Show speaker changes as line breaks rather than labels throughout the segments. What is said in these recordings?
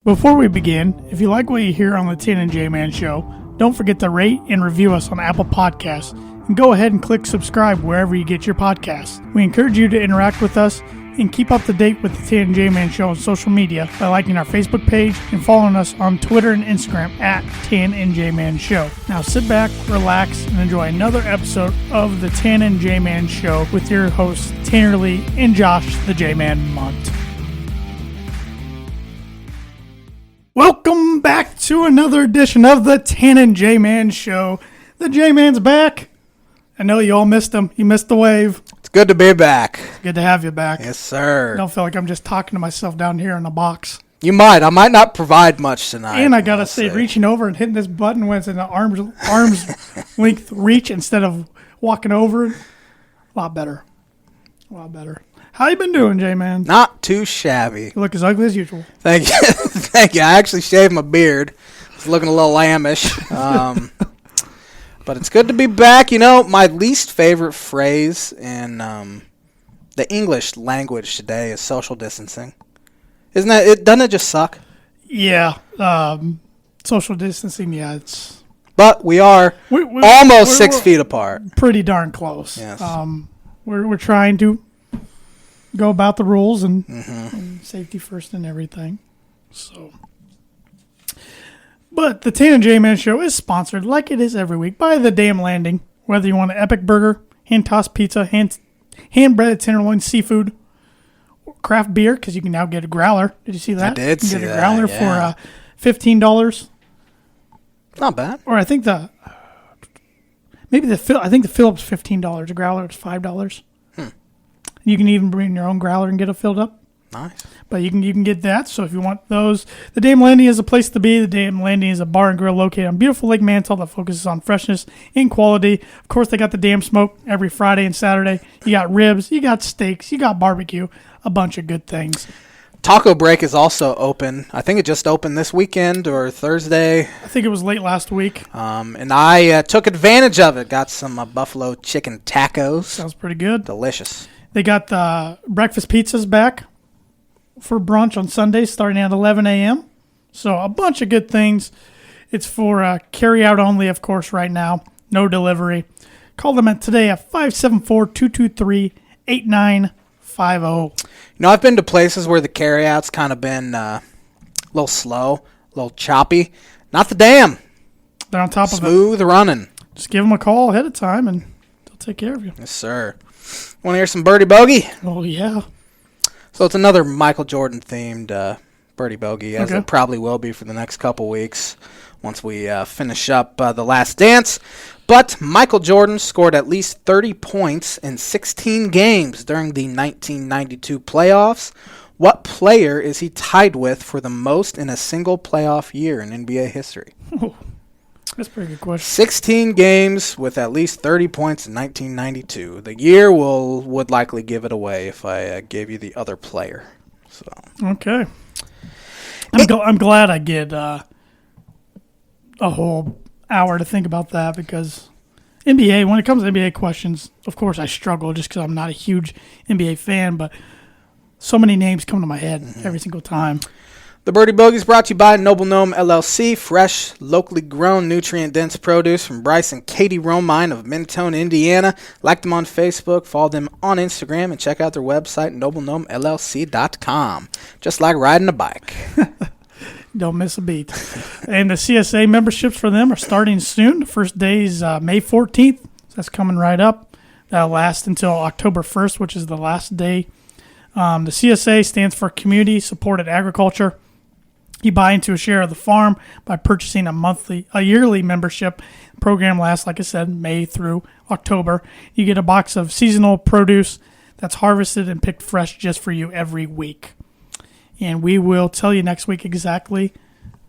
Before we begin, if you like what you hear on the Tan and J-Man Show, don't forget to rate and review us on Apple Podcasts, and go ahead and click subscribe wherever you get your podcasts. We encourage you to interact with us and keep up to date with the Tan and J-Man Show on social media by liking our Facebook page and following us on Twitter and Instagram at Tan and J-Man Show. Now sit back, relax, and enjoy another episode of the Tan and J-Man Show with your hosts Tanner Lee and Josh the J-Man Munt. Welcome back to another edition of the Tan and J-Man Show. The J-Man's back. I know you all missed him. You missed the wave.
It's good to be back.
Good to have you back.
Yes, sir.
I don't feel like I'm just talking to myself down here in the box.
You might. I might not provide much tonight.
And I got to say, reaching over and hitting this button when it's in an arm's length reach instead of walking over. A lot better. How you been doing, J-Man?
Not too shabby.
You look as ugly as usual.
Thank you. Thank you. I actually shaved my beard. It's looking a little lambish. But it's good to be back. You know, my least favorite phrase in the English language today is social distancing. Isn't that it? Doesn't it just suck?
Yeah. Social distancing, yeah, it's...
But we are almost 6 feet apart.
Pretty darn close.
Yes.
We're trying to go about the rules and safety first and everything. So, but the Tan and J-Man Show is sponsored, like it is every week, by The Damn Landing. Whether you want an epic burger, hand-tossed pizza, hand-breaded tenderloin, seafood, craft beer, because you can now get a growler. Did you see that?
I did see that.
You can get a growler for $15.
Not bad.
Or I think the fill-up's $15. A growler is $5. You can even bring your own growler and get it filled up.
Nice.
But you can get that. So if you want those, the Damn Landing is a place to be. The Damn Landing is a bar and grill located on beautiful Lake Manitou that focuses on freshness and quality. Of course, they got the Damn Smoke every Friday and Saturday. You got ribs, you got steaks, you got barbecue, a bunch of good things.
Taco Break is also open. I think it just opened this weekend or Thursday.
I think it was late last week.
And I took advantage of it. Got some buffalo chicken tacos.
Sounds pretty good.
Delicious.
They got the breakfast pizzas back for brunch on Sundays starting at 11 a.m. So a bunch of good things. It's for carry out only, of course, right now. No delivery. Call them today at 574-223-8950.
You know, I've been to places where the carry-out's kind of been a little slow, a little choppy. Not the Dam.
They're on top of it.
Smooth running.
Just give them a call ahead of time and they'll take care of you.
Yes, sir. Want to hear some Birdie Bogey?
Oh, yeah.
So it's another Michael Jordan-themed Birdie Bogey, as
Okay.
it probably will be for the next couple weeks once we finish up The Last Dance. But Michael Jordan scored at least 30 points in 16 games during the 1992 playoffs. What player is he tied with for the most in a single playoff year in NBA history?
Oh, that's a pretty good question.
16 games with at least 30 points in 1992. The year would likely give it away if I gave you the other player. So
Okay. I'm glad I get a whole hour to think about that because NBA, when it comes to NBA questions, of course I struggle just because I'm not a huge NBA fan, but so many names come to my head every single time.
The Birdie Bogey is brought to you by Noble Gnome LLC, fresh, locally grown, nutrient-dense produce from Bryce and Katie Romine of Mentone, Indiana. Like them on Facebook, follow them on Instagram, and check out their website, noblegnomellc.com. Just like riding a bike.
Don't miss a beat. And the CSA memberships for them are starting soon. The first day is May 14th. So that's coming right up. That'll last until October 1st, which is the last day. The CSA stands for Community Supported Agriculture. You buy into a share of the farm by purchasing a yearly membership. The program lasts, like I said, May through October. You get a box of seasonal produce that's harvested and picked fresh just for you every week. And we will tell you next week exactly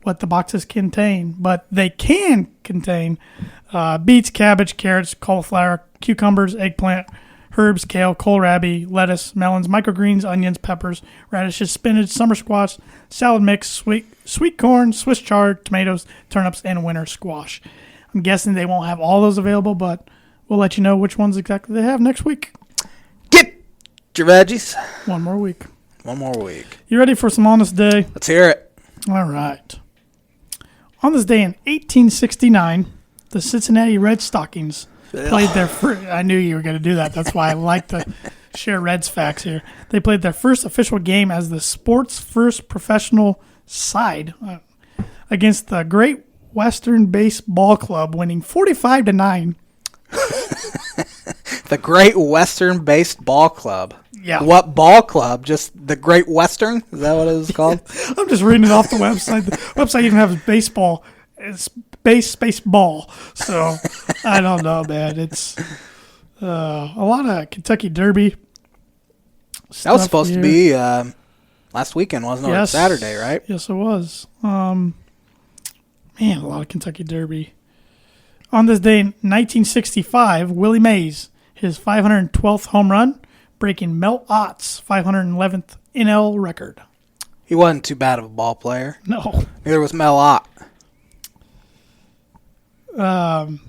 what the boxes contain. But they can contain beets, cabbage, carrots, cauliflower, cucumbers, eggplant, herbs, kale, kohlrabi, lettuce, melons, microgreens, onions, peppers, radishes, spinach, summer squash, salad mix, sweet corn, Swiss chard, tomatoes, turnips, and winter squash. I'm guessing they won't have all those available, but we'll let you know which ones exactly they have next week.
Get your veggies.
One more week.
One more week.
You ready for some Honest Day?
Let's hear it.
All right. On this day in 1869, the Cincinnati Red Stockings played their first. I knew you were going to do that. That's why I like to share Reds facts here. They played their first official game as the sport's first professional side against the Great Western Baseball Club, winning 45-9.
The Great Western Baseball Club.
Yeah.
What ball club? Just the Great Western? Is that what it was called?
I'm just reading it off the website. The website even has baseball. It's space ball. So I don't know, man. It's a lot of Kentucky Derby.
That was supposed to be last weekend, wasn't it?
Yes.
Or Saturday, right?
Yes, it was. Man, a lot of Kentucky Derby. On this day in 1965, Willie Mays, his 512th home run, breaking Mel Ott's 511th NL record.
He wasn't too bad of a ball player.
No.
Neither was Mel Ott.
On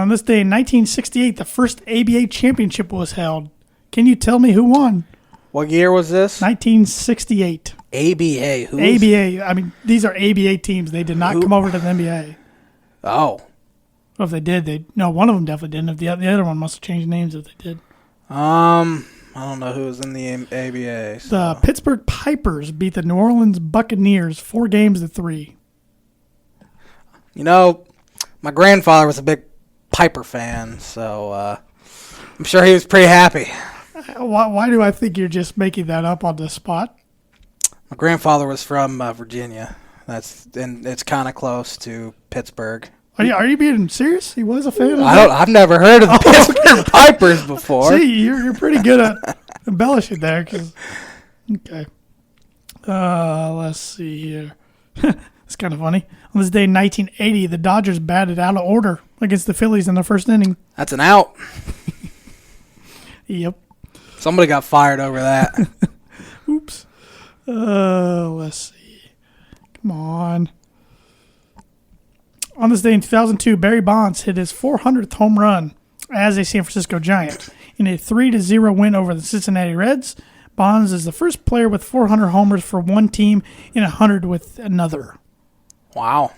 this day in 1968, the first ABA championship was held. Can you tell me who won?
What year was this?
1968.
ABA.
ABA. I mean, these are ABA teams. They did not come over to the NBA.
Oh.
Well, if they did, one of them definitely didn't. If the other one must have changed names if they did.
I don't know who was in the ABA. So.
The Pittsburgh Pipers beat the New Orleans Buccaneers 4-3.
You know, my grandfather was a big Piper fan, so I'm sure he was pretty happy.
Why do I think you're just making that up on the spot?
My grandfather was from Virginia. It's kind of close to Pittsburgh.
Are you being serious? He was a fan of
I've never heard of the Pittsburgh Pipers before.
See, you're pretty good at embellishing there. Okay. Let's see here. It's kind of funny. On this day in 1980, the Dodgers batted out of order against the Phillies in the first inning.
That's an out.
Yep.
Somebody got fired over that.
Oops. Let's see. Come on. On this day in 2002, Barry Bonds hit his 400th home run as a San Francisco Giant in a 3-0 win over the Cincinnati Reds. Bonds is the first player with 400 homers for one team and 100 with another.
Wow.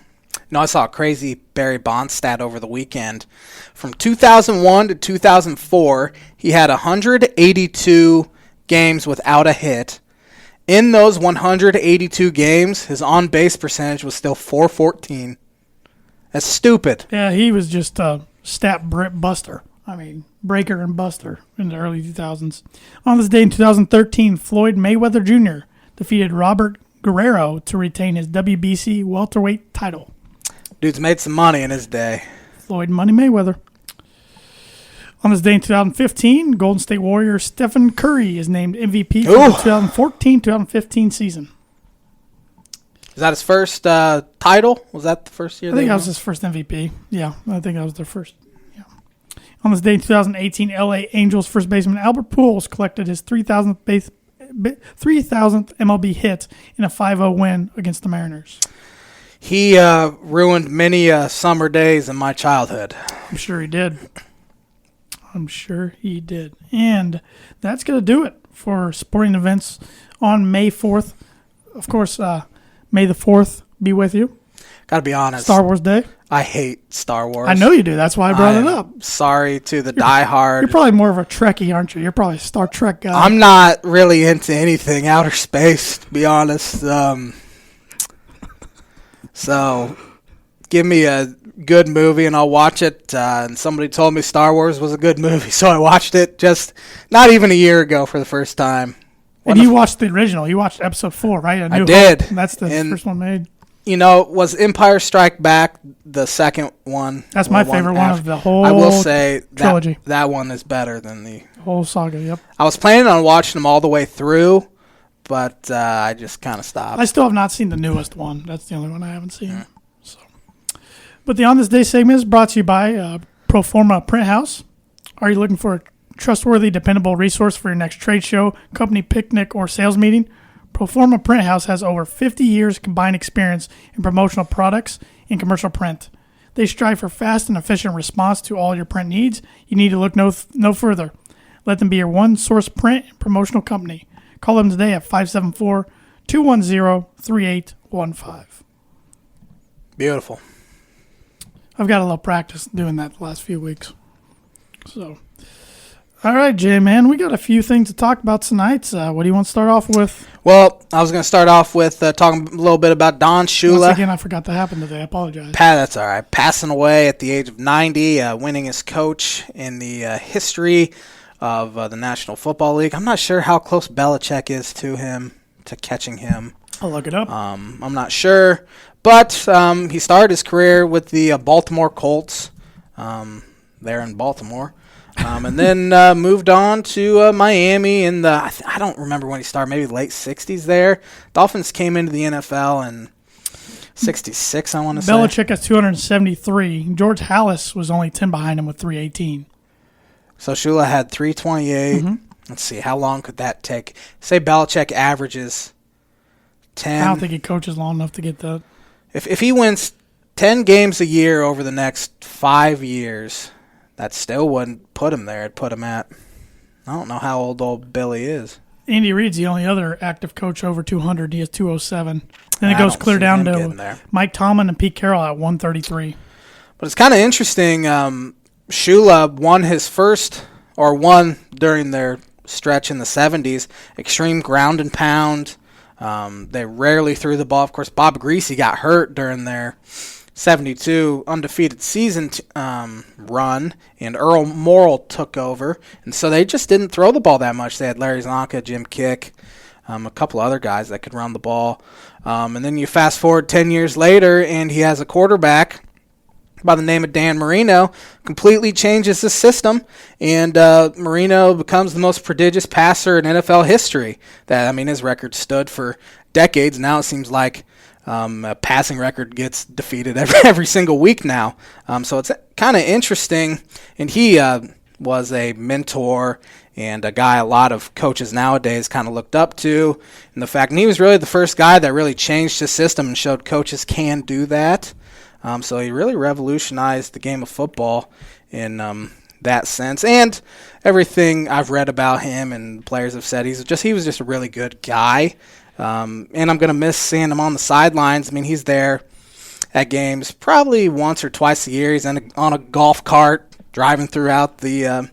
I saw a crazy Barry Bonds stat over the weekend. From 2001 to 2004, he had 182 games without a hit. In those 182 games, his on-base percentage was still .414. That's stupid.
Yeah, he was just a stat buster. I mean, breaker and buster in the early 2000s. On this day in 2013, Floyd Mayweather Jr. defeated Robert Guerrero to retain his WBC welterweight title.
Dude's made some money in his day.
Floyd Money Mayweather. On this day in 2015, Golden State Warrior Stephen Curry is named MVP for the 2014-2015 season.
Is that his first title? Was that the first year?
I think that was his first MVP. Yeah, I think that was their first. Yeah. On this day in 2018, LA Angels first baseman Albert Pujols collected his 3,000th MLB hit in a 5-0 win against the Mariners.
He ruined many summer days in my childhood.
I'm sure he did. And that's going to do it for sporting events on May 4th. Of course, May the 4th be with you.
Gotta be honest.
Star Wars Day.
I hate Star Wars.
I know you do. That's why I brought it up.
Sorry to the diehard.
You're probably more of a Trekkie, aren't you? You're probably a Star Trek guy.
I'm not really into anything outer space, to be honest. So, give me a good movie and I'll watch it. And somebody told me Star Wars was a good movie, so I watched it just not even a year ago for the first time.
And you watched the original. You watched episode 4, right?
I did.
That's the first one made.
You know, was Empire Strike Back the second one?
That's my favorite one of the whole
I will say
trilogy.
That one is better than the
whole saga, yep.
I was planning on watching them all the way through, but I just kind of stopped.
I still have not seen the newest one. That's the only one I haven't seen. Yeah. So, but the On This Day segment is brought to you by Proforma Print House. Are you looking for a trustworthy, dependable resource for your next trade show, company picnic, or sales meeting? Proforma Print House has over 50 years combined experience in promotional products and commercial print. They strive for fast and efficient response to all your print needs. You need to look no further. Let them be your one-source print and promotional company. Call them today at 574-210-3810. 15.
Beautiful.
I've got a little practice doing that the last few weeks. So, all right, Jay, man, we got a few things to talk about tonight. What do you want to start off with?
Well, I was going to start off with talking a little bit about Don Shula.
Once again, I forgot that happened today. I apologize.
That's all right. Passing away at the age of 90, winningest coach in the history of the National Football League. I'm not sure how close Belichick is to catching him.
I'll look it up.
I'm not sure. But he started his career with the Baltimore Colts there in Baltimore. And then moved on to Miami in the, I don't remember when he started, maybe late 60s there. Dolphins came into the NFL in 66, I want to say.
Belichick has 273. George Halas was only 10 behind him with 318.
So Shula had 328.
Mm-hmm.
Let's see, how long could that take? Say Belichick averages 10.
I don't think he coaches long enough to get that.
If he wins 10 games a year over the next 5 years, that still wouldn't put him there. It'd put him at, I don't know how old Billy is.
Andy Reid's the only other active coach over 200. He has 207. Then it goes clear down to Mike Tomlin and Pete Carroll at 133.
But it's kind of interesting. Shula won during their stretch in the 70s. Extreme ground and pound. They rarely threw the ball. Of course, Bob Greasy got hurt during their 72 undefeated season run, and Earl Morrall took over. And so they just didn't throw the ball that much. They had Larry Zonka, Jim Kick, a couple other guys that could run the ball. And then you fast forward 10 years later, and he has a quarterback by the name of Dan Marino, completely changes the system, and Marino becomes the most prodigious passer in NFL history. His record stood for decades. Now it seems like a passing record gets defeated every single week now. So it's kind of interesting, and he was a mentor and a guy a lot of coaches nowadays kind of looked up to, and he was really the first guy that really changed his system and showed coaches can do that. So he really revolutionized the game of football in that sense. And everything I've read about him and players have said, he was just a really good guy. And I'm going to miss seeing him on the sidelines. He's there at games probably once or twice a year. He's on a golf cart driving throughout the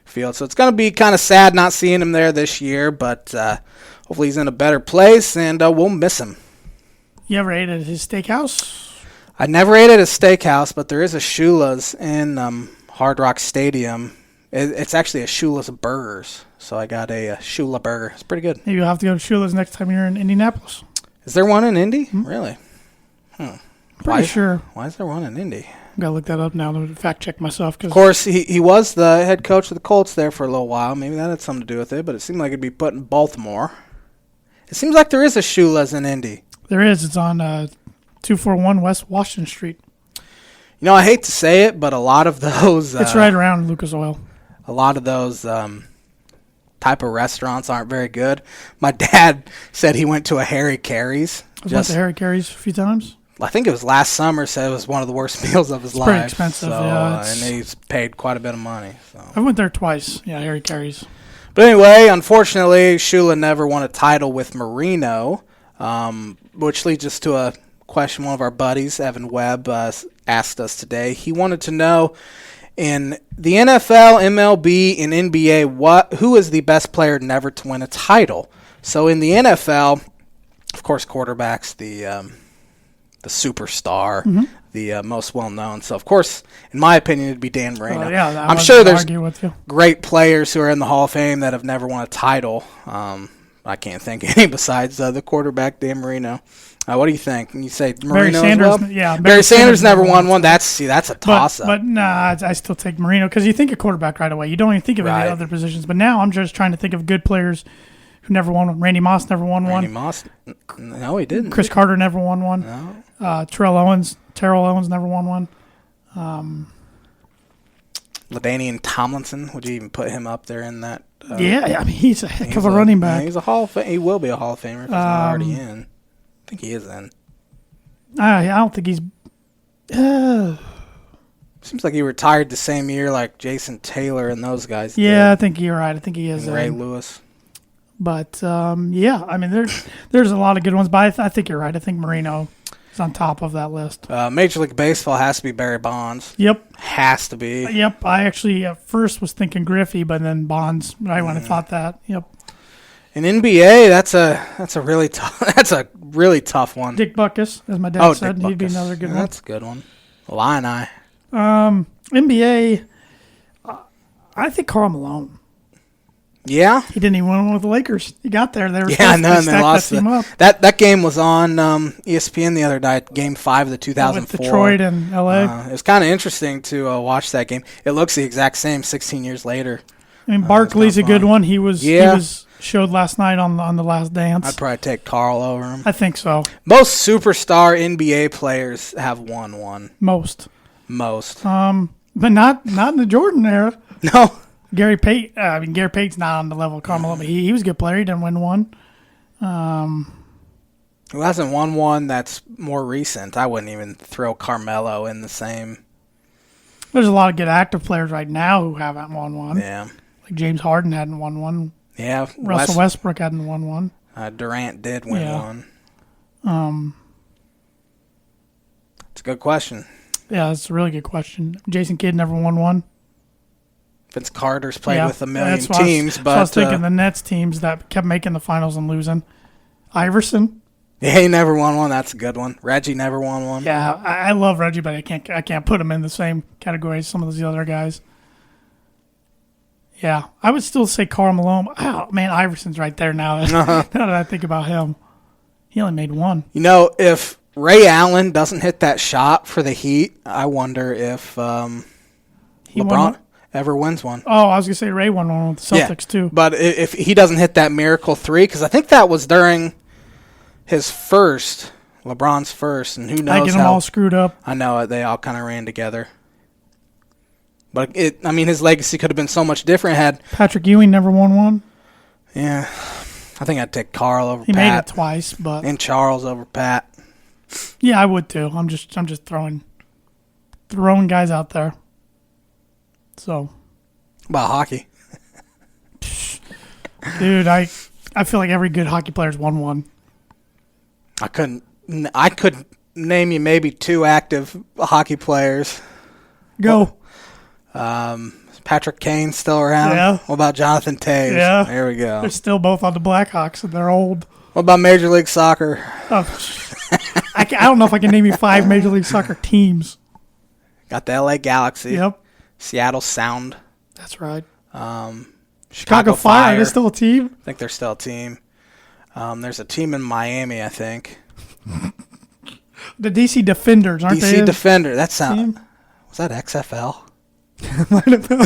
field. So it's going to be kind of sad not seeing him there this year, but hopefully he's in a better place, and we'll miss him.
You ever ate at his steakhouse?
I never ate at a steakhouse, but there is a Shula's in Hard Rock Stadium. It's actually a Shula's Burgers, so I got a Shula burger. It's pretty good.
Maybe you'll have to go to Shula's next time you're in Indianapolis.
Is there one in Indy?
Mm-hmm.
Really?
Pretty sure.
Why is there one in Indy?
I've got to look that up now to fact check myself.
Of course, he was the head coach of the Colts there for a little while. Maybe that had something to do with it, but it seemed like it'd be put in Baltimore. It seems like there is a Shula's in Indy.
There is. It's on 241 West Washington Street.
I hate to say it, but a lot of those...
it's right around Lucas Oil.
A lot of those type of restaurants aren't very good. My dad said he went to a Harry Carey's.
I went to Harry Carey's a few times.
I think it was last summer, said it was one of the worst meals of his life.
Pretty expensive, yeah.
And he's paid quite a bit of money. So.
I went there twice, Harry Carey's.
But anyway, unfortunately, Shula never won a title with Marino, which leads us to a question one of our buddies, Evan Webb, asked us today. He wanted to know, in the NFL, MLB, and NBA, who is the best player never to win a title? So in the NFL, of course, quarterback's the superstar, the most well-known. So, of course, in my opinion, it'd be Dan Marino. I'm sure there's great players who are in the Hall of Fame that have never won a title. I can't think of any besides the quarterback, Dan Marino. What do you think? You say Marino as well?
Yeah,
Barry Sanders never won one. That's a toss-up.
But nah, I still take Marino because you think of quarterback right away. You don't even think of any other positions. But now I'm just trying to think of good players who never won one. Randy Moss never won one.
Randy Moss? No, he didn't.
Chris Carter never won one.
No.
Terrell Owens never won one.
LaDainian Tomlinson, would you even put him up there in that?
He's a heck of a running back.
He's a Hall of Fame. He will be a Hall of Famer if he's not already in. I think he is in.
I don't think he's...
Seems like he retired the same year like Jason Taylor and those guys
did. I think you're right. I think he is.
And Ray Lewis.
But, yeah, I mean, there's a lot of good ones. But I think you're right. I think Marino is on top of that list.
Major League Baseball has to be Barry Bonds.
Yep.
Has to be.
Yep. I actually at first was thinking Griffey, but then Bonds, right when I thought that. Yep.
In NBA, that's a really tough one.
Dick Butkus, as my dad said.
Dick
He'd be
Butkus.
another good one.
That's a good one. Illini.
NBA, I think Karl Malone.
Yeah?
He didn't even win one with the Lakers. He got there. They were
Yeah, no, and they lost
that team up.
That game was on ESPN the other night, Game 5 of the 2004.
With Detroit and L.A.
It was kind of interesting to watch that game. It looks the exact same 16 years later.
I mean, Barkley's a good one. He was showed last night on The Last Dance.
I'd probably take Carl over him.
I think so.
Most superstar NBA players have won one.
Most.
But
not in the Jordan era.
No.
Gary Payton. Gary Payton's not on the level of Carmelo, but he was a good player. He didn't win one.
Who hasn't won one that's more recent? I wouldn't even throw Carmelo in the same.
There's a lot of good active players right now who haven't won one.
Yeah.
Like James Harden hadn't won one.
Yeah.
Russell Westbrook hadn't won one.
Durant did win one. It's a good question.
Yeah, that's a really good question. Jason Kidd never won one.
Vince Carter's played with a million teams,
but I was thinking the Nets teams that kept making the finals and losing. Iverson.
Yeah, he never won one. That's a good one. Reggie never won one.
Yeah, I love Reggie, but I can't put him in the same category as some of those other guys. Yeah, I would still say Karl Malone. Oh, man, Iverson's right there now. Now that I think about him. He only made one.
You know, if Ray Allen doesn't hit that shot for the Heat, I wonder if LeBron ever wins one.
Oh, I was going to say Ray won one with the Celtics, too.
But if he doesn't hit that miracle three, because I think that was during his LeBron's first, and who knows
I get them all screwed up.
I know it. They all kind of ran together. But, his legacy could have been so much different had
Patrick Ewing never won one.
Yeah. I think I'd take Carl over Pat.
He made it twice, but...
And Charles over Pat.
Yeah, I would, too. I'm just throwing guys out there. So,
about hockey,
dude, I feel like every good hockey player's won one.
I could name you maybe two active hockey players.
Go.
Patrick Kane still around?
Yeah.
What about Jonathan Toews?
Yeah.
There we go.
They're still both on the Blackhawks, and they're old.
What about Major League Soccer?
Oh, I don't know if I can name you 5 Major League Soccer teams.
Got the LA Galaxy.
Yep.
Seattle Sound.
That's right.
Chicago
Fire. They're still a team?
I think they're still a team. There's a team in Miami, I think.
The DC Defenders, aren't they?
DC Defender. That sound. Was that XFL?
Might have been.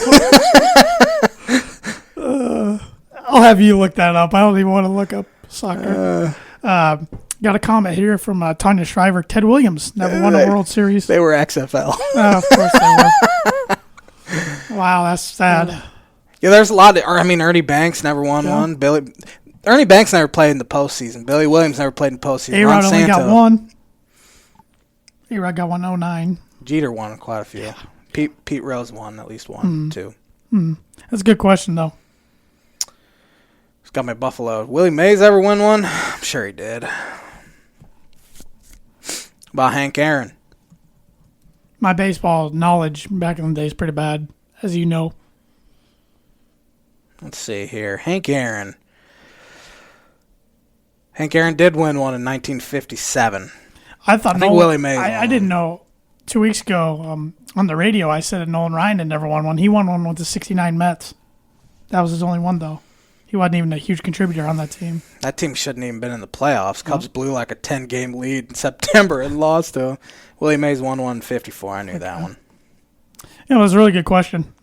I'll have you look that up. I don't even want to look up soccer. Got a comment here from Tanya Shriver. Ted Williams never won a World Series.
They were XFL.
Of course they were. Wow, that's sad.
Yeah, there's a lot of... Ernie Banks never won one. Ernie Banks never played in the postseason. Billy Williams never played in the postseason.
A-Rod only got one. A-Rod got one 09.
Jeter won quite a few. Yeah. Pete Rose won at least one, too.
That's a good question, though.
It's got my Buffalo. Willie Mays ever win one? I'm sure he did. About Hank Aaron.
My baseball knowledge back in the day is pretty bad, as you know.
Let's see here. Hank Aaron. Hank Aaron did win one in 1957.
I think
Willie Mays won.
I didn't know. 2 weeks ago on the radio, I said that Nolan Ryan had never won one. He won one with the 69 Mets. That was his only one, though. He wasn't even a huge contributor on that team.
That team shouldn't even been in the playoffs. Cubs blew like a 10-game lead in September and lost to him. Willie Mays won one in 54. I knew that one.
Yeah, it was a really good question.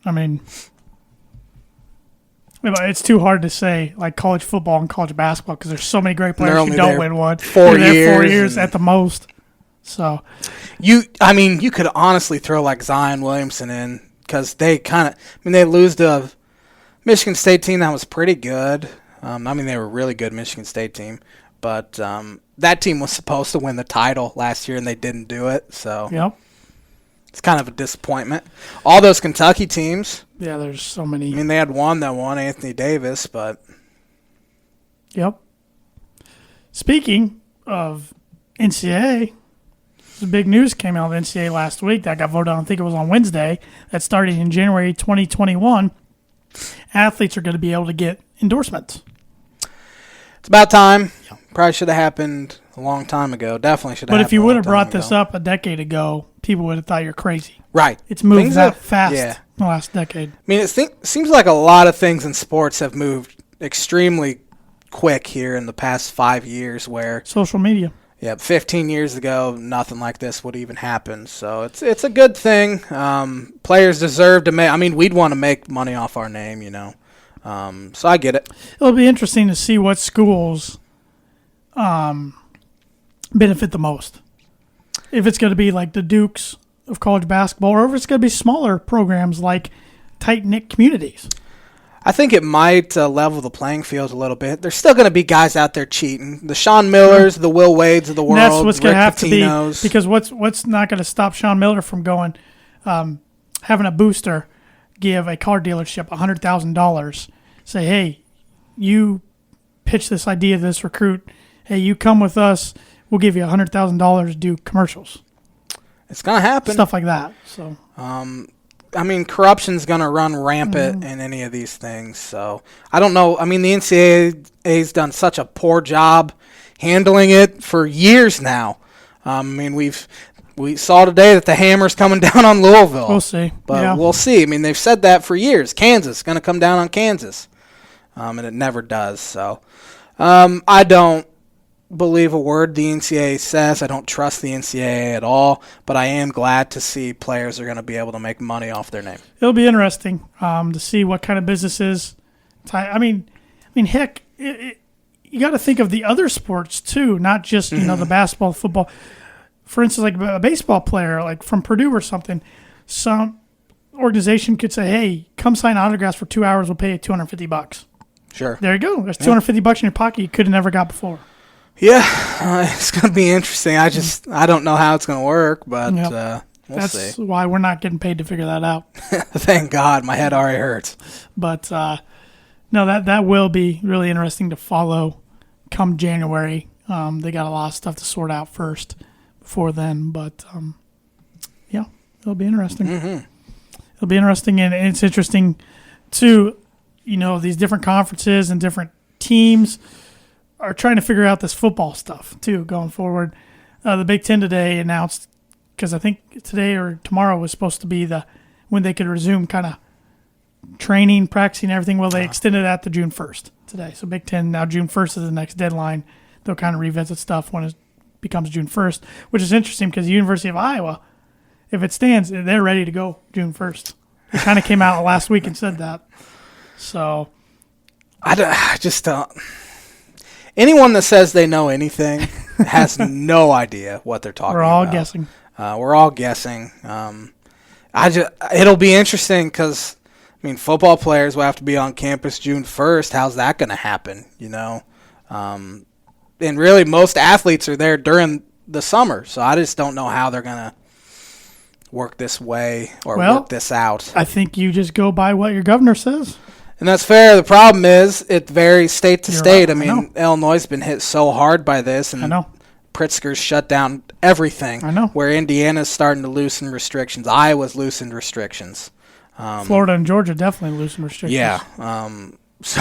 It's too hard to say, like college football and college basketball, because there's so many great players who don't win one.
4 years.
4 years at the most. So,
you could honestly throw like Zion Williamson in, because they they lose to a Michigan State team that was pretty good. They were a really good Michigan State team, but that team was supposed to win the title last year and they didn't do it. So,
yep.
It's kind of a disappointment. All those Kentucky teams.
Yeah, there's so many.
They had one that won, Anthony Davis, but
Yep. Speaking of NCAA, the big news came out of NCAA last week that got voted on, I think it was on Wednesday, that starting in January 2021, athletes are going to be able to get endorsements.
It's about time. Probably should have happened a long time ago. Definitely should have happened.
But if you would have brought this up a decade ago, people would have thought you're crazy.
Right.
It's moved that fast in the last decade.
I mean, it seems like a lot of things in sports have moved extremely quick here in the past 5 years where...
Social media.
Yeah, 15 years ago, nothing like this would even happen. So it's a good thing. Players deserve to make... I mean, we'd want to make money off our name, you know. So I get it.
It'll be interesting to see what schools benefit the most. If it's going to be like the Dukes of college basketball, or if it's going to be smaller programs like tight-knit communities.
I think it might level the playing field a little bit. There's still going to be guys out there cheating. The Sean Millers, the Will Wades of the world,
that's what's going to have
Pitino's.
To be, because what's not going to stop Sean Miller from going, having a booster give a car dealership $100,000, say, hey, you pitch this idea to this recruit, hey, you come with us, we'll give you $100,000 to do commercials.
It's going to happen.
Stuff like that. So,
I mean, corruption's going to run rampant in any of these things. So, I don't know. I mean, the NCAA's done such a poor job handling it for years now. I mean, we saw today that the hammer's coming down on Louisville.
We'll see.
But we'll see. I mean, they've said that for years. Kansas going to come down on Kansas. And it never does. So, I don't believe a word the NCAA says. I don't trust the NCAA at all, but I am glad to see players are going to be able to make money off their name.
It'll be interesting to see what kind of businesses. I mean, heck, you got to think of the other sports too, not just the basketball, football. For instance, like a baseball player, like from Purdue or something, some organization could say, "Hey, come sign autographs for 2 hours. We'll pay you $250."
Sure.
There you go. There's $250 in your pocket you could have never got before.
Yeah, it's going to be interesting. I don't know how it's going to work, but we'll
That's
see.
That's why we're not getting paid to figure that out.
Thank God. My head already hurts.
But, no, that will be really interesting to follow come January. They got a lot of stuff to sort out first before then. But, it'll be interesting. Mm-hmm. It'll be interesting, and it's interesting, too, these different conferences and different teams are trying to figure out this football stuff, too, going forward. The Big Ten today announced, because I think today or tomorrow was supposed to be when they could resume kind of training, practicing, everything. Well, they extended that to June 1st today. So Big Ten, now June 1st is the next deadline. They'll kind of revisit stuff when it becomes June 1st, which is interesting because the University of Iowa, if it stands, they're ready to go June 1st. It kind of came out last week and said that. So
I just don't. Anyone that says they know anything has no idea what they're talking about.
We're all guessing.
We're all guessing. It'll be interesting because, football players will have to be on campus June 1st. How's that going to happen, And really, most athletes are there during the summer, so I just don't know how they're going to work this way or work this out.
I think you just go by what your governor says.
And that's fair. The problem is it varies state to state.
Right.
I mean, Illinois has been hit so hard by this, and Pritzker's shut down everything.
I know.
Where Indiana's starting to loosen restrictions. Iowa's loosened restrictions.
Florida and Georgia definitely loosened restrictions.
Yeah. So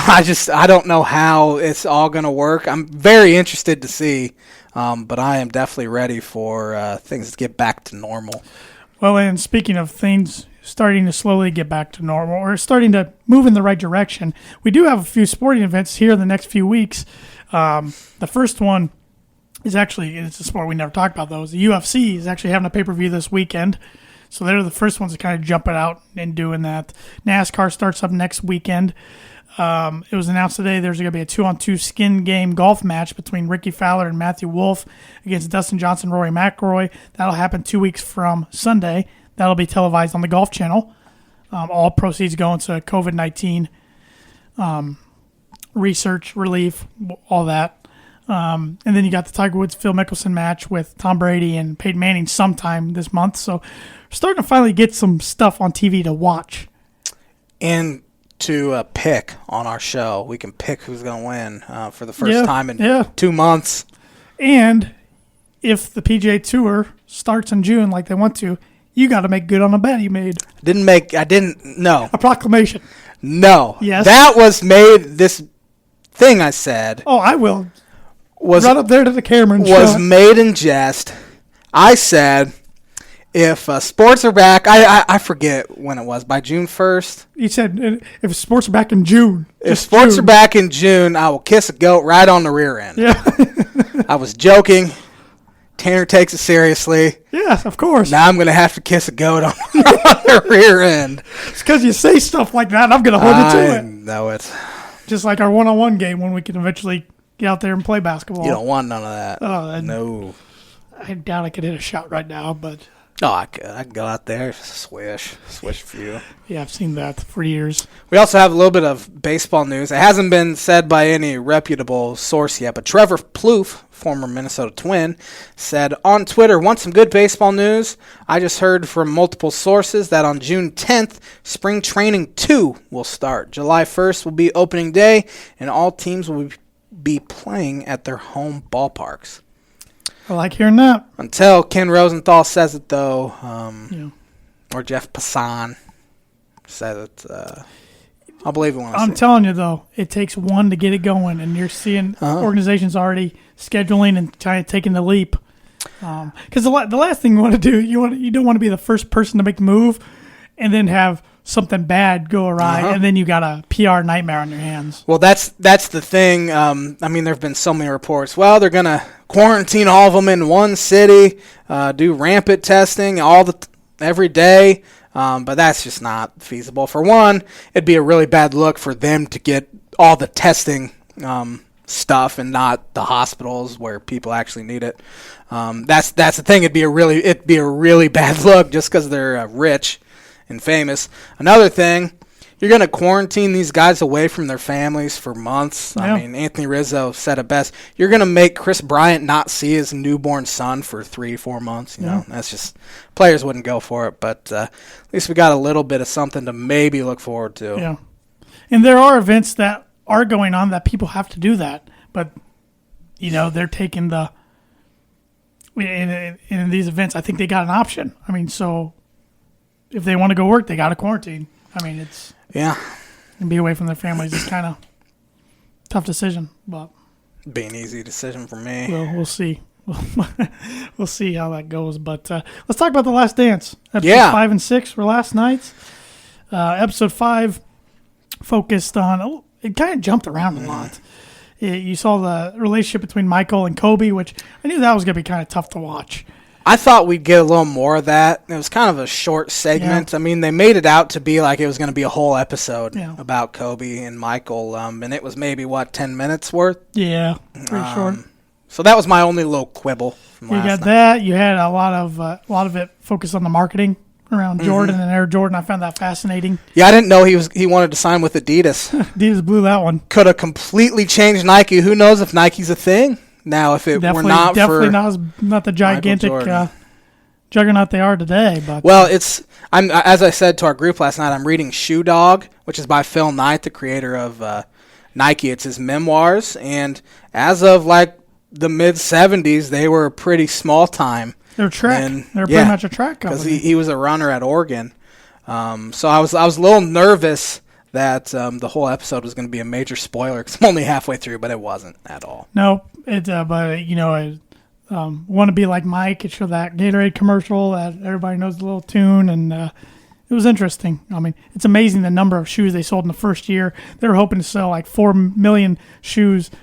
I don't know how it's all going to work. I'm very interested to see, but I am definitely ready for things to get back to normal.
Well, and speaking of things starting to slowly get back to normal or starting to move in the right direction, we do have a few sporting events here in the next few weeks. The first one is it's a sport we never talked about, though. The UFC is actually having a pay-per-view this weekend. So they're the first ones to kind of jump it out and doing that. NASCAR starts up next weekend. It was announced today there's going to be a 2-on-2 skin game golf match between Ricky Fowler and Matthew Wolff against Dustin Johnson, Rory McIlroy. That'll happen 2 weeks from Sunday. That'll be televised on the Golf Channel. All proceeds going to COVID-19 research, relief, all that. And then you got the Tiger Woods Phil Mickelson match with Tom Brady and Peyton Manning sometime this month. So we're starting to finally get some stuff on TV to watch.
And to pick on our show. We can pick who's going to win for the first time in 2 months.
And if the PGA Tour starts in June like they want to, you got to make good on a bet you made.
No.
A proclamation.
No.
Yes.
That was made, this thing I said.
Oh, I will. Run up there to the camera and
was made in jest. I said, if sports are back, I forget when it was, by June 1st.
You said if sports are back in June.
If sports are back in June, I will kiss a goat right on the rear end.
Yeah.
I was joking. Tanner takes it seriously.
Yes, of course.
Now I'm going to have to kiss a goat on the rear end.
It's because you say stuff like that, and I'm going to hold you to it.
I know it.
Just like our one-on-one game when we can eventually get out there and play basketball.
You don't want none of that.
Oh,
no.
I doubt I could hit a shot right now, but...
Oh, I could go out there, swish a few.
Yeah, I've seen that for years.
We also have a little bit of baseball news. It hasn't been said by any reputable source yet, but Trevor Plouffe, former Minnesota Twin, said on Twitter, "Want some good baseball news? I just heard from multiple sources that on June 10th, Spring Training 2 will start. July 1st will be opening day, and all teams will be playing at their home ballparks."
I like hearing that.
Until Ken Rosenthal says it, though, or Jeff Passan says it. I'll believe it when I see it.
I'm telling you, though, it takes one to get it going, and you're seeing organizations already scheduling and trying to taking the leap. Because the last thing you want to do, you don't want to be the first person to make the move and then have something bad go awry, and then you got a PR nightmare on your hands.
Well, that's the thing. I mean, there have been so many reports. Well, they're going to quarantine all of them in one city, do rampant testing every day, but that's just not feasible. For one, it'd be a really bad look for them to get all the testing stuff and not the hospitals where people actually need it. That's the thing. It'd be a really bad look just because they're rich and famous. Another thing, you're going to quarantine these guys away from their families for months. Yeah. I mean, Anthony Rizzo said it best. You're going to make Chris Bryant not see his newborn son for 3-4 months. You know, that's just, players wouldn't go for it. But at least we got a little bit of something to maybe look forward to.
Yeah, and there are events that are going on that people have to do that. But, they're taking in these events, I think they got an option. I mean, so if they want to go work, they got to quarantine. I mean, it's and be away from their families is kind of tough decision, but
be an easy decision for me.
Well, we'll see. We'll see how that goes. But let's talk about The Last Dance. Episode 5 and 6 were last night's. Episode 5 focused on. It kind of jumped around a lot. You saw the relationship between Michael and Kobe, which I knew that was going to be kind of tough to watch.
I thought we'd get a little more of that. It was kind of a short segment. Yeah. I mean, they made it out to be like it was going to be a whole episode about Kobe and Michael, and it was maybe, 10 minutes worth?
Yeah, pretty short.
So that was my only little quibble from last night.
You got that. You had a lot of it focused on the marketing around Jordan and Air Jordan. I found that fascinating.
Yeah, I didn't know he wanted to sign with Adidas.
Adidas blew that one.
Could have completely changed Nike. Who knows if Nike's a thing? Now, if it were not
not the gigantic juggernaut they are today. But
as I said to our group last night, I'm reading Shoe Dog, which is by Phil Knight, the creator of Nike. It's his memoirs, and as of the mid '70s, they were a pretty small time.
They're track. They're pretty much a track company.
Because he was a runner at Oregon. So I was a little nervous that the whole episode was going to be a major spoiler because I'm only halfway through, but it wasn't at all.
No, I want to be like Mike. It showed that Gatorade commercial that everybody knows the little tune, and it was interesting. I mean, it's amazing the number of shoes they sold in the first year. They were hoping to sell 4 million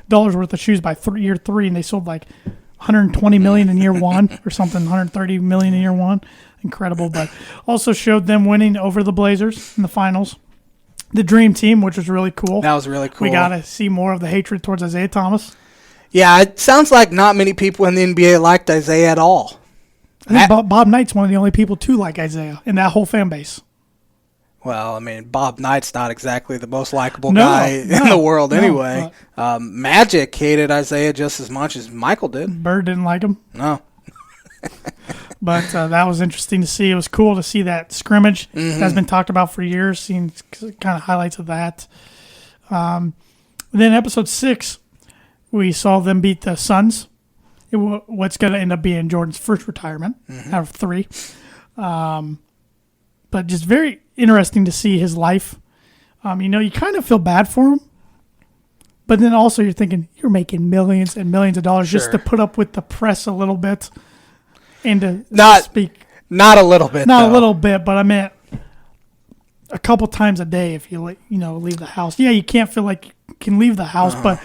dollars worth of shoes by year 3, and they sold 120 million in year 1 or something, 130 million in year 1. Incredible, but also showed them winning over the Blazers in the finals. The Dream Team, which was really cool.
That was really cool.
We got to see more of the hatred towards Isaiah Thomas.
Yeah, it sounds like not many people in the NBA liked Isaiah at all.
I think Bob Knight's one of the only people to like Isaiah in that whole fan base.
Well, I mean, Bob Knight's not exactly the most likable guy in the world anyway. Magic hated Isaiah just as much as Michael did.
Bird didn't like him.
No.
But that was interesting to see. It was cool to see that scrimmage that's been talked about for years, seeing kind of highlights of that. Then episode 6, we saw them beat the Suns. What's going to end up being Jordan's first retirement out of 3. But just very interesting to see his life. You kind of feel bad for him. But then also you're thinking, you're making millions and millions of dollars just to put up with the press a little bit and to speak.
Not a little bit,
Not a little bit, but I meant a couple times a day if you leave the house. Yeah, you can't feel like you can leave the house, but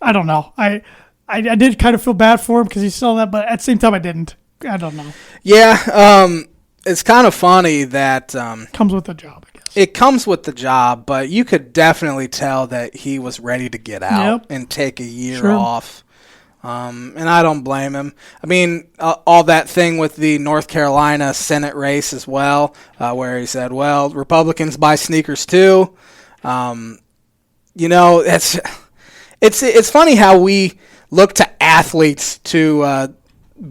I don't know. I did kind of feel bad for him because he saw that, but at the same time I didn't. I don't know.
Yeah, it's kind of funny that...
comes with the job, I guess.
It comes with the job, but you could definitely tell that he was ready to get out and take a year off. And I don't blame him. I mean, all that thing with the North Carolina Senate race as well, where he said, well, Republicans buy sneakers too. It's funny how we look to athletes to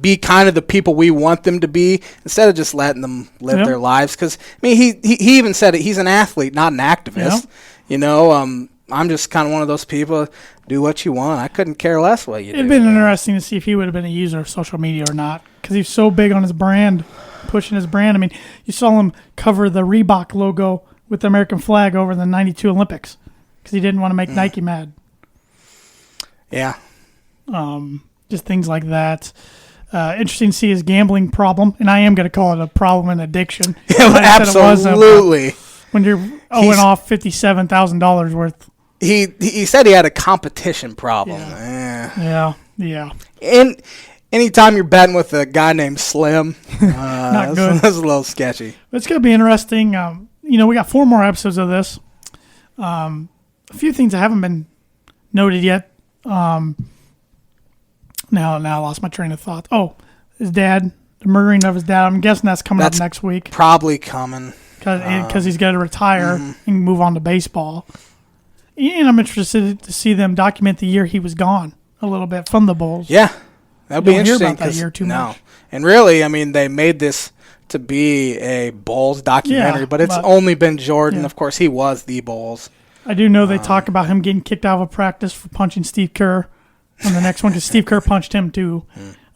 be kind of the people we want them to be instead of just letting them live their lives. Because, I mean, he even said it. He's an athlete, not an activist. I'm just kind of one of those people, do what you want. I couldn't care less what you do.
It'd been interesting to see if he would have been a user of social media or not, because he's so big on his brand, pushing his brand. I mean, you saw him cover the Reebok logo with the American flag over the 92 Olympics because he didn't want to make Nike mad.
Yeah.
Just things like that. Interesting to see his gambling problem, and I am going to call it a problem and addiction.
Absolutely.
When you're owing off $57,000 worth.
He said he had a competition problem.
Yeah.
And anytime you're betting with a guy named Slim,
not good.
That's a little sketchy.
It's going to be interesting. We got 4 more episodes of this. A few things that haven't been noted yet. Now I lost my train of thought. Oh, his dad, the murdering of his dad. I'm guessing that's coming up next week.
Probably coming.
Because he's got to retire and move on to baseball. And I'm interested to see them document the year he was gone a little bit from the Bulls.
Yeah, that'd be interesting.
Hear about that year too much.
And really, I mean, they made this to be a Bulls documentary, but it's only been Jordan. Of course, he was the Bulls.
I do know they talk about him getting kicked out of a practice for punching Steve Kerr on the next one because Steve Kerr punched him too.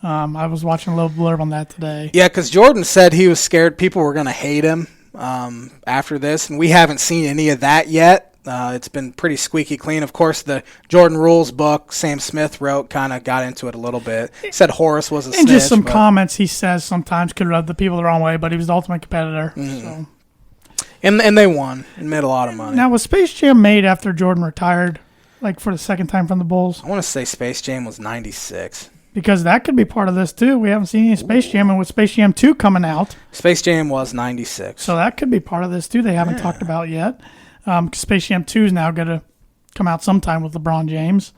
I was watching a little blurb on that today. Yeah,
because Jordan said he was scared people were going to hate him after this, and we haven't seen any of that yet. It's been pretty squeaky clean. Of course, the Jordan Rules book Sam Smith wrote kind of got into it a little bit. He said Horace was a snitch.
And just some comments he says sometimes could rub the people the wrong way, but he was the ultimate competitor. So.
And they won and made a lot of money.
Now, was Space Jam made after Jordan retired, like for the second time from the Bulls?
I want to say Space Jam was 96.
Because that could be part of this, too. We haven't seen any Space Jam, and with Space Jam 2 coming out.
Space Jam was 96.
So that could be part of this, too. They haven't talked about yet. Space Jam 2 is now going to come out sometime with LeBron James.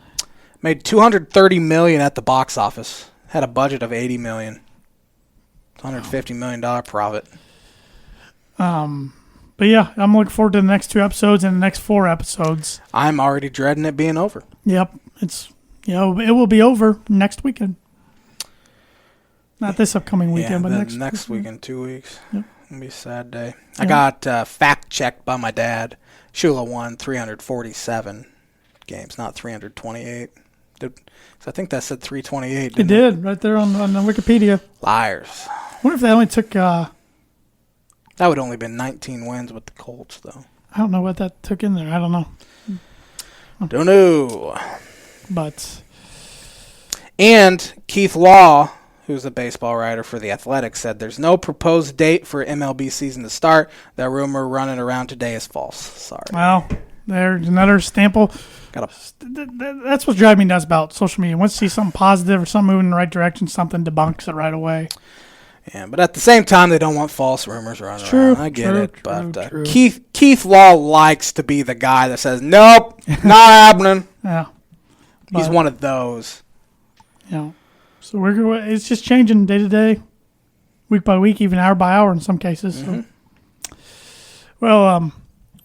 Made $230 million at the box office. Had a budget of $80 million. $150 million profit.
But yeah, I'm looking forward to the next 2 episodes and the next 4 episodes.
I'm already dreading it being over.
Yep. It will be over next weekend. Not this upcoming weekend, but next
weekend, 2 weeks.
Yep.
It'll be a sad day. I got fact-checked by my dad. Shula won 347 games, not 328. So I think that said 328.
It did, right there on the Wikipedia.
Liars.
I wonder if they only took...
that would only been 19 wins with the Colts, though.
I don't know what that took in there. I don't know.
Don't know.
But...
And Keith Law, who's a baseball writer for The Athletic, said there's no proposed date for MLB season to start. That rumor running around today is false. Sorry.
Well, there's another sample. That's what's driving me nuts about social media. Once you see something positive or something moving in the right direction, something debunks it right away.
Yeah, but at the same time, they don't want false rumors running around. I get it. But
true.
Keith Law likes to be the guy that says, nope, not happening.
Yeah.
He's one of those.
Yeah. So it's just changing day to day, week by week, even hour by hour in some cases. So. Well,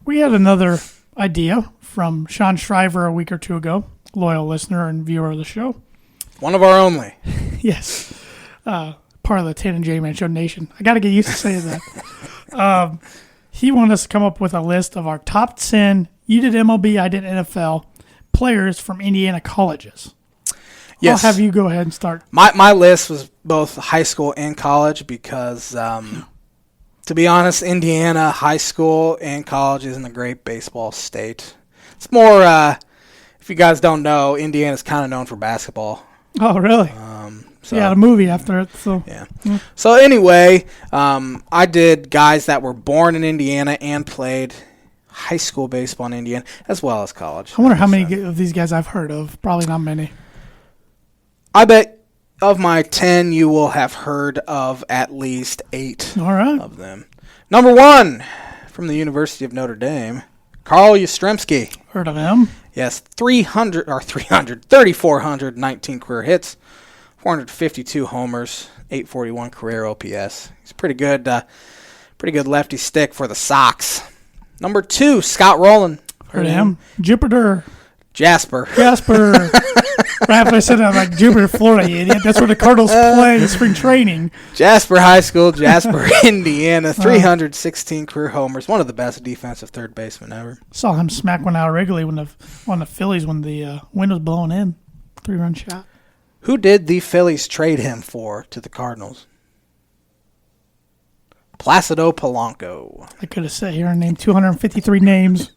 we had another idea from Sean Shriver a week or 2 ago, loyal listener and viewer of the show.
One of our only.
Yes. part of the Tan and J Man Show Nation. I got to get used to saying that. He wanted us to come up with a list of our top 10. You did MLB, I did NFL players from Indiana colleges.
Yes.
I'll have you go ahead and start.
My list was both high school and college because, to be honest, Indiana high school and college isn't a great baseball state. It's more, if you guys don't know, Indiana's kind of known for basketball.
Oh, really? Yeah, a movie after it. So
yeah. So anyway, I did guys that were born in Indiana and played high school baseball in Indiana as well as college.
I wonder how many of these guys I've heard of. Probably not many.
I bet of my 10, you will have heard of at least 8 of them. Number 1, from the University of Notre Dame, Carl Yastrzemski.
Heard of him?
Yes, 3,419 career hits, 452 homers, 841 career OPS. He's pretty good lefty stick for the Sox. Number 2, Scott Rowland.
Heard of him? Jasper. Right after I said that, I'm like, Jupiter, Florida, you idiot. That's where the Cardinals play in spring training.
Jasper High School, Jasper, Indiana, 316 career homers. One of the best defensive third basemen ever.
Saw him smack one out regularly when the Phillies, when the wind was blowing in. 3-run shot.
Who did the Phillies trade him for to the Cardinals? Placido Polanco.
I could have sat here and named 253 names.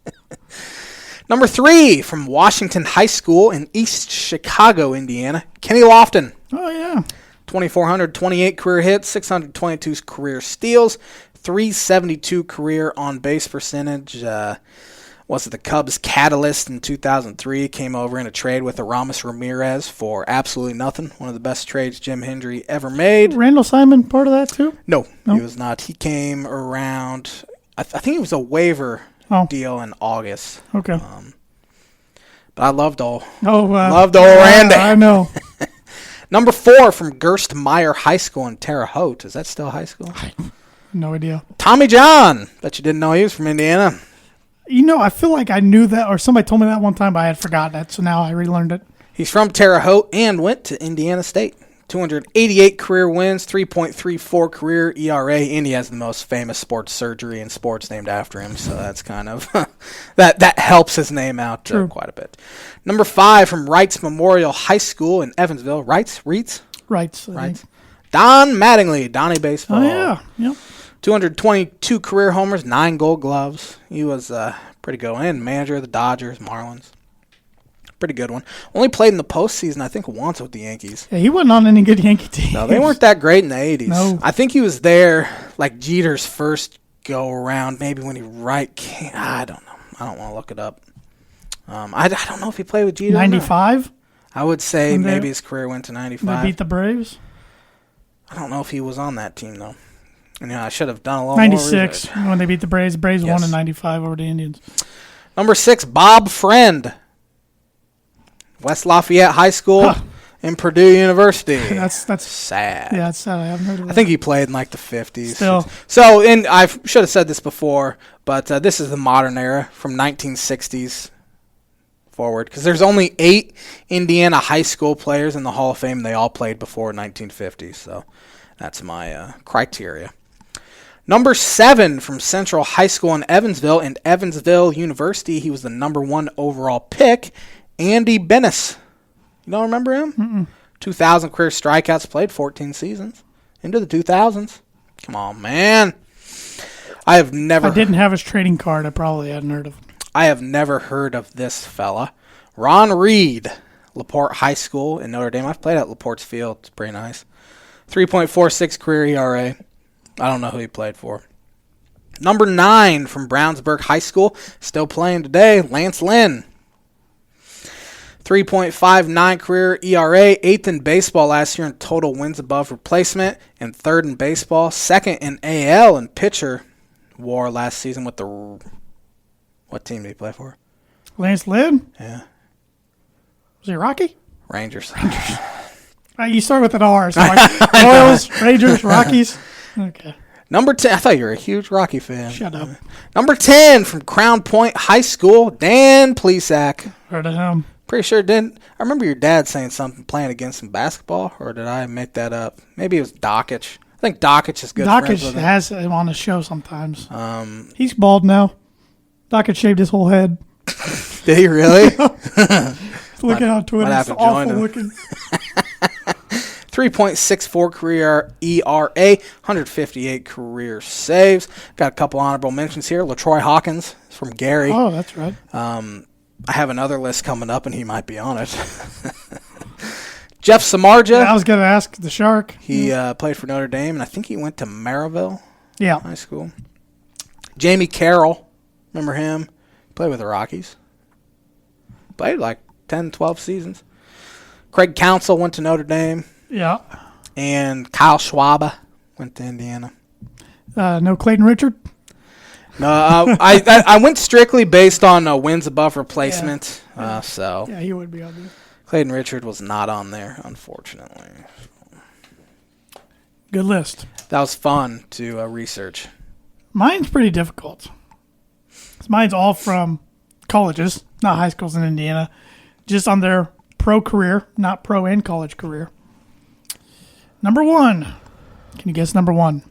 Number 3, from Washington High School in East Chicago, Indiana, Kenny Lofton.
Oh, yeah.
2,428 career hits, 622 career steals, 372 career on-base percentage. Was the Cubs catalyst in 2003? Came over in a trade with Aramis Ramirez for absolutely nothing. One of the best trades Jim Hendry ever made.
Randall Simon part of that, too?
No, he was not. He came around, I think it was a waiver deal in August.
Okay.
But I loved old
Randy. I know.
Number 4, from Gerstmeyer High School in Terre Haute. Is that still high school?
No idea.
Tommy John. Bet you didn't know he was from Indiana.
You know, I feel like I knew that, or somebody told me that one time, but I had forgotten it, so now I relearned it.
He's from Terre Haute and went to Indiana State. 288 career wins, 3.34 career ERA. Indy has the most famous sports surgery and sports named after him, so that's kind of that helps his name out quite a bit. Number 5, from Wrights Memorial High School in Evansville. Wrights. Don Mattingly, Donnie Baseball.
Oh yeah, yep.
222 career homers, 9 Gold Gloves. He was pretty good. And manager of the Dodgers, Marlins. Pretty good one. Only played in the postseason, I think, once with the Yankees.
Yeah, he wasn't on any good Yankee teams.
No, they weren't that great in the 80s.
No.
I think he was there, like Jeter's first go-around, maybe when he came. I don't know. I don't want to look it up. I don't know if he played with Jeter
95?
I would say maybe his career went to 95.
They beat the Braves?
I don't know if he was on that team, though. And, I should have done a little
96,
more
when they beat the Braves. Braves won in 95 over the Indians.
Number 6, Bob Friend. West Lafayette High School and Purdue University.
That's
sad.
Yeah, that's sad. I haven't heard of that.
I think he played in like the 50s.
Still.
So, and I should have said this before, but this is the modern era from 1960s forward, because there's only 8 Indiana high school players in the Hall of Fame. They all played before 1950, so that's my criteria. Number 7, from Central High School in Evansville and Evansville University. He was the number 1 overall pick. Andy Bennis. You don't remember him?
Mm-mm.
2,000 career strikeouts, played 14 seasons. Into the 2000s. Come on, man. If I
didn't have his trading card, I probably hadn't heard of him.
I have never heard of this fella. Ron Reed, LaPorte High School in Notre Dame. I've played at LaPorte's Field. It's pretty nice. 3.46 career ERA. I don't know who he played for. Number 9, from Brownsburg High School. Still playing today, Lance Lynn. 3.59 career ERA, 8th in baseball last year in total wins above replacement, and 3rd in baseball, 2nd in AL in pitcher WAR last season with the... What team did he play for?
Lance Lynn?
Yeah.
Was he Rocky?
Rangers.
You start with an R, so like Royals, Rangers, Rockies. Okay.
Number 10, I thought you were a huge Rocky fan.
Shut up.
Number 10, from Crown Point High School, Dan Plesac.
Heard of him.
Pretty sure it didn't. I remember your dad saying something playing against him basketball, or did I make that up? Maybe it was Dockich. I think Dockich is good friends with
Dockich
him.
has him on the show sometimes. He's bald now. Dockich shaved his whole head.
Did he really?
Looking on Twitter, it's awful looking.
3.64 career ERA, 158 career saves. Got a couple honorable mentions here. LaTroy Hawkins from Gary.
Oh, that's right.
I have another list coming up, and he might be on it. Jeff Samardzija.
Yeah, I was going to ask the Shark.
He played for Notre Dame, and I think he went to Maryville High School. Jamie Carroll. Remember him? Played with the Rockies. Played like 10, 12 seasons. Craig Counsell went to Notre Dame.
Yeah.
And Kyle Schwab went to Indiana.
No Clayton Richard?
No, I went strictly based on wins above replacement. So
yeah, he would be on there.
Clayton Richard was not on there, unfortunately.
Good list.
That was fun to research.
Mine's pretty difficult. Mine's all from colleges, not high schools in Indiana, just on their pro career, not pro and college career. Number 1. Can you guess number 1?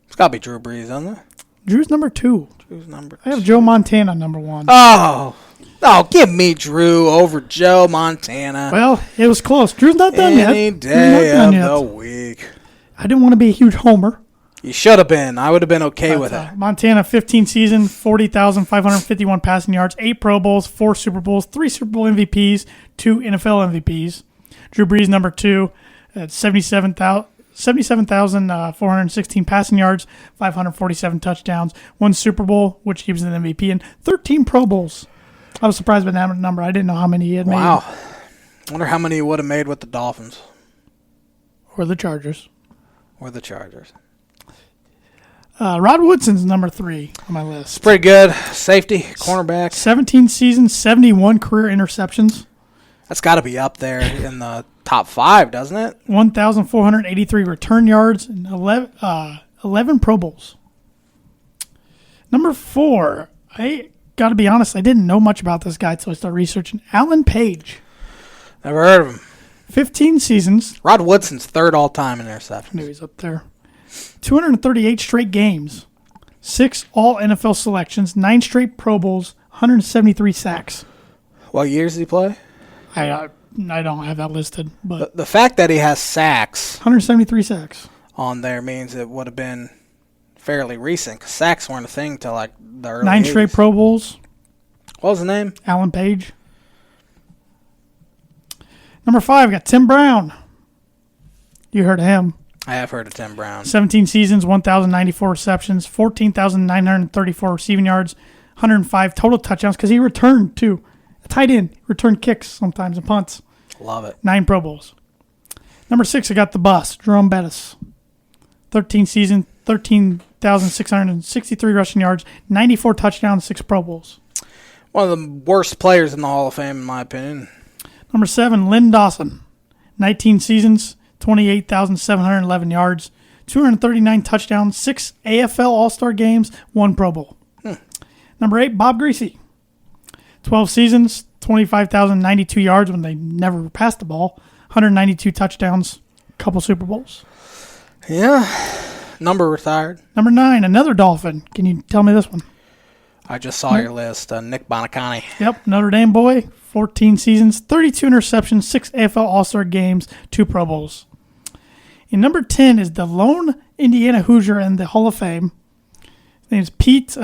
It's got to be Drew Brees, isn't it?
Drew's number 2.
Drew's number 2.
I have Joe Montana number 1.
Oh, give me Drew over Joe Montana.
Well, it was close. Drew's not done yet.
Any day of the week.
I didn't want to be a huge homer.
You should have been. I would have been okay with it.
Montana, 15 season, 40,551 passing yards, 8 Pro Bowls, 4 Super Bowls, 3 Super Bowl MVPs, 2 NFL MVPs. Drew Brees, number 2, at 77,416 passing yards, 547 touchdowns, 1 Super Bowl, which gives him an MVP, and 13 Pro Bowls. I was surprised by that number. I didn't know how many he had made.
Wow. I wonder how many he would have made with the Dolphins.
Or the Chargers. Rod Woodson's number 3 on my list.
It's pretty good. Safety, cornerback.
17 seasons, 71 career interceptions.
That's got to be up there in the top 5, doesn't it?
1,483 return yards and 11 Pro Bowls. Number 4, I got to be honest, I didn't know much about this guy until I started researching. Alan Page.
Never heard of him.
15 seasons.
Rod Woodson's third all-time in interceptions.
I knew he's up there. 238 straight games. 6 all-NFL selections. 9 straight Pro Bowls. 173 sacks.
What years did he play?
I don't have that listed, but
The fact that he has sacks
173 sacks
on there means it would have been fairly recent, because sacks weren't a thing till like the early
9
80s.
straight Pro Bowls.
What was the name?
Alan Page. Number 5, got Tim Brown. You heard of him.
I have heard of Tim Brown.
17 seasons, 1,094 receptions, 14,934 receiving yards, 105 total touchdowns, because he returned, too. A tight end. Returned kicks sometimes and punts.
Love it.
9 Pro Bowls. Number 6, I got the bus, Jerome Bettis. 13 seasons, 13,663 rushing yards, 94 touchdowns, 6 Pro Bowls.
One of the worst players in the Hall of Fame, in my opinion.
Number 7, Lynn Dawson. 19 seasons, 28,711 yards, 239 touchdowns, 6 AFL All-Star games, 1 Pro Bowl. Number 8, Bob Greasy. 12 seasons, 25,092 yards when they never passed the ball, 192 touchdowns, couple Super Bowls.
Yeah. Number retired.
Number 9, another Dolphin. Can you tell me this one?
I just saw your list. Nick Bonacani.
Yep, Notre Dame boy. 14 seasons, 32 interceptions, 6 AFL All-Star games, 2 Pro Bowls. And number 10 is the lone Indiana Hoosier in the Hall of Fame. His name is Pete,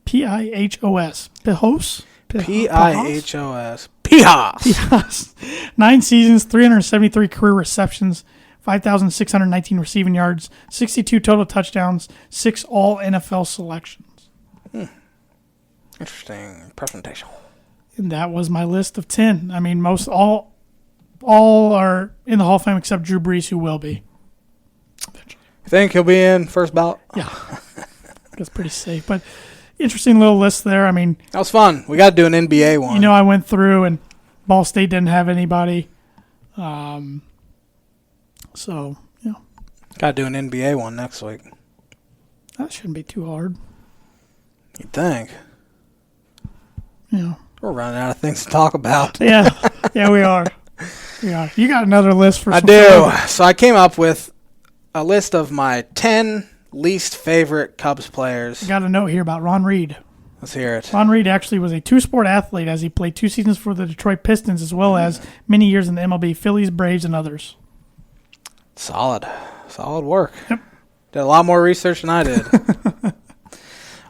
P-I-H-O-S. Pihos?
P-I-H-O-S. Pihos.
9 seasons, 373 career receptions, 5,619 receiving yards, 62 total touchdowns, 6 all-NFL selections.
Interesting presentation.
And that was my list of 10. I mean, all are in the Hall of Fame except Drew Brees, who will be.
Think he'll be in first ballot?
Yeah. That's pretty safe. But interesting little list there. I mean,
that was fun. We got to do an NBA one.
You know, I went through and Ball State didn't have anybody. So, yeah.
Got to do an NBA one next week.
That shouldn't be too hard.
You'd think.
Yeah.
We're running out of things to talk about.
Yeah, we are. Yeah, you got another list for?
I do. So I came up with a list of my 10 least favorite Cubs players.
I got a note here about Ron Reed.
Let's hear it.
Ron Reed actually was a two-sport athlete as he played 2 seasons for the Detroit Pistons as well as many years in the MLB, Phillies, Braves, and others.
Solid work.
Yep.
Did a lot more research than I did.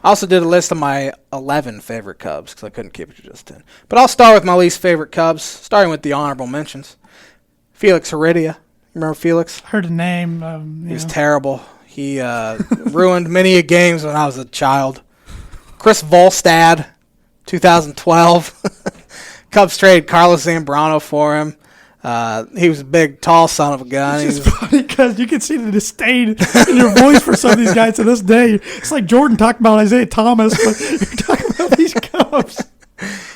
I also did a list of my 11 favorite Cubs because I couldn't keep it to just 10. But I'll start with my least favorite Cubs, starting with the honorable mentions. Felix Heredia. Remember Felix?
Heard the name.
He was terrible. He ruined many games when I was a child. Chris Volstad, 2012. Cubs traded Carlos Zambrano for him. He was a big, tall son of a gun.
It's just funny because you can see the disdain in your voice for some of these guys to this day. It's like Jordan talking about Isaiah Thomas, but you're talking about these Cubs.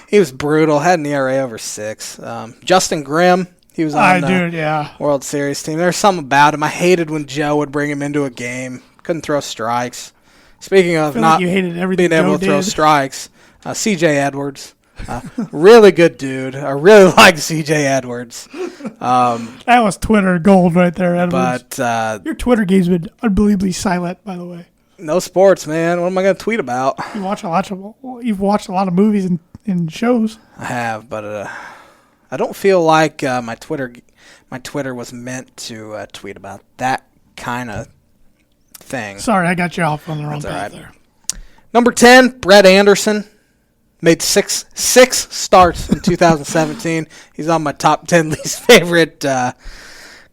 He was brutal. Had an ERA over 6. Justin Grimm, he was on the World Series team. There's something about him. I hated when Joe would bring him into a game. Couldn't throw strikes. Speaking of not
you hated everything
being able
Joe
to throw
did.
strikes, C.J. Edwards. Really good dude. I really like C.J. Edwards.
That was Twitter gold right there, Edwards.
But
your Twitter game's been unbelievably silent, by the way.
No sports, man. What am I going to tweet about?
You've watched a lot of movies and shows.
I have, but I don't feel like my Twitter was meant to tweet about that kind of thing.
Sorry, I got you off on the wrong path
right.
there.
Number 10, Brett Anderson. Made six starts in 2017. He's on my top 10 least favorite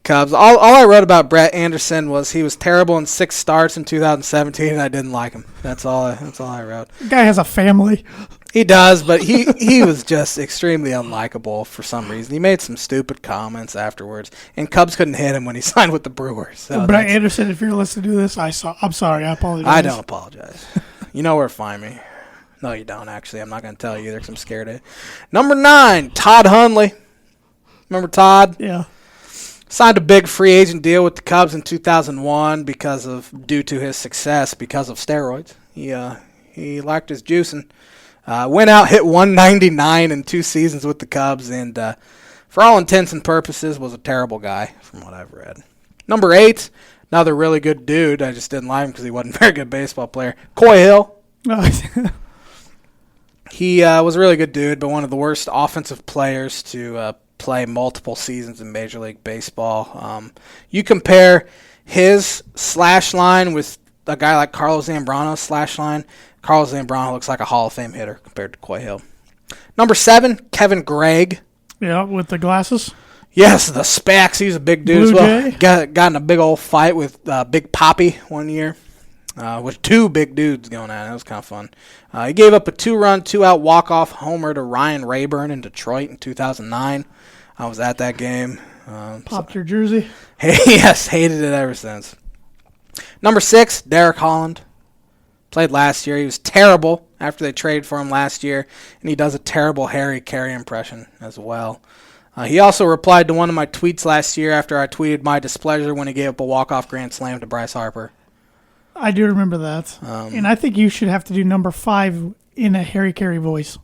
Cubs. All I wrote about Brett Anderson was he was terrible in 6 starts in 2017, and I didn't like him. That's all I wrote.
The guy has a family.
He does, but he was just extremely unlikable for some reason. He made some stupid comments afterwards, and Cubs couldn't hit him when he signed with the Brewers. So
Brett Anderson, if you're listening to this, I'm sorry. I apologize.
I don't apologize. You know where to find me. No, you don't, actually. I'm not going to tell you either because I'm scared of it. Number 9, Todd Hundley. Remember Todd?
Yeah.
Signed a big free agent deal with the Cubs in 2001 due to his success because of steroids. He liked his juicing. Went out, hit 199 in 2 seasons with the Cubs, and for all intents and purposes was a terrible guy from what I've read. Number 8, another really good dude. I just didn't like him because he wasn't a very good baseball player. Coy Hill. He was a really good dude, but one of the worst offensive players to play multiple seasons in Major League Baseball. You compare his slash line with a guy like Carlos Zambrano's slash line. Carlos Zambrano looks like a Hall of Fame hitter compared to Coy Hill. Number 7, Kevin Gregg.
Yeah, with the glasses.
Yes, the Specs. He's a big dude as well. Got in a big old fight with Big Poppy one year. With 2 big dudes going at it. That was kind of fun. He gave up a 2-run, 2-out walk-off homer to Ryan Rayburn in Detroit in 2009. I was at that game.
Popped your jersey?
Yes, hated it ever since. Number 6, Derek Holland. Played last year. He was terrible after they traded for him last year, and he does a terrible Harry Carey impression as well. He also replied to one of my tweets last year after I tweeted my displeasure when he gave up a walk-off grand slam to Bryce Harper.
I do remember that. And I think you should have to do number 5 in a Harry Carey voice.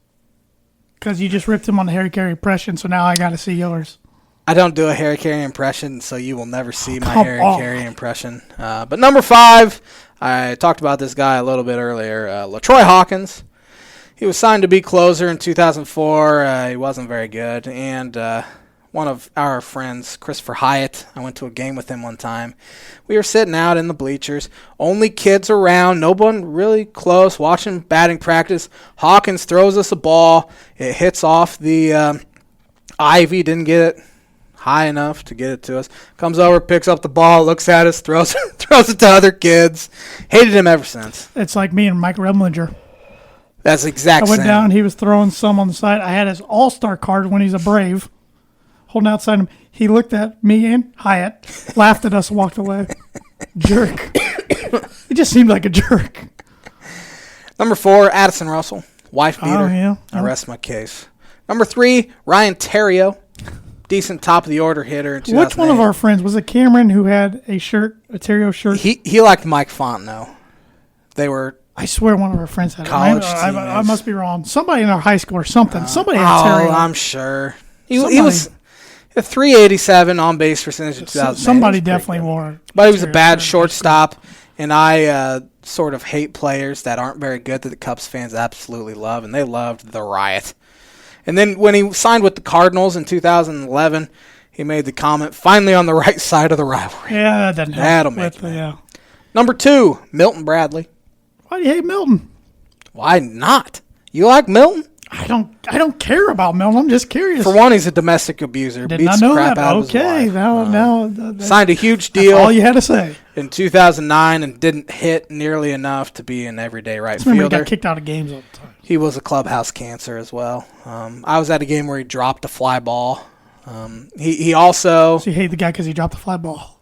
Because you just ripped him on the Harry Carey impression, so now I got to see yours.
I don't do a Harry Carey impression, so you will never see my Harry Carey impression. But number 5, I talked about this guy a little bit earlier, LaTroy Hawkins. He was signed to be closer in 2004. He wasn't very good. And one of our friends, Christopher Hyatt, I went to a game with him one time. We were sitting out in the bleachers. Only kids around. No one really close. Watching batting practice. Hawkins throws us a ball. It hits off the ivy. Didn't get it high enough to get it to us. Comes over, picks up the ball, looks at us, throws it to other kids. Hated him ever since.
It's like me and Mike Remlinger.
That's the exact same.
I went down. He was throwing some on the side. I had his all-star card when he's a Brave. Holding outside him. He looked at me and Hyatt, laughed at us, and walked away. Jerk. He just seemed like a jerk.
Number 4, Addison Russell. Wife beater.
Oh, yeah.
I rest my case. Number 3, Ryan Theriot. Decent top-of-the-order hitter in 2008.
Which one of our friends? Was it Cameron who had a Theriot shirt?
He liked Mike Fontenot. They were
I swear one of our friends had
College
I must be wrong. Somebody in our high school or something. Somebody had Terry.
I'm sure. He was a 387 on base percentage in 2008.
Somebody definitely wore.
But he was a bad shortstop, and I sort of hate players that aren't very good that the Cubs fans absolutely love, and they loved the Riot. And then when he signed with the Cardinals in 2011, he made the comment, finally on the right side of the rivalry.
Yeah, that doesn't help.
That'll make it. Number 2, Milton Bradley.
Why do you hate Milton?
Why not? You like Milton?
I don't care about Milton. I'm just curious.
For one, he's a domestic abuser.
Did
Beats
not know
the crap
that.
out of his
Okay,
wife. Signed a huge deal.
That's all you had to say.
In 2009 and didn't hit nearly enough to be an everyday right fielder.
He got kicked out of games all the time.
He was a clubhouse cancer as well. I was at a game where he dropped a fly ball. He also...
So you hate the guy because he dropped the fly ball?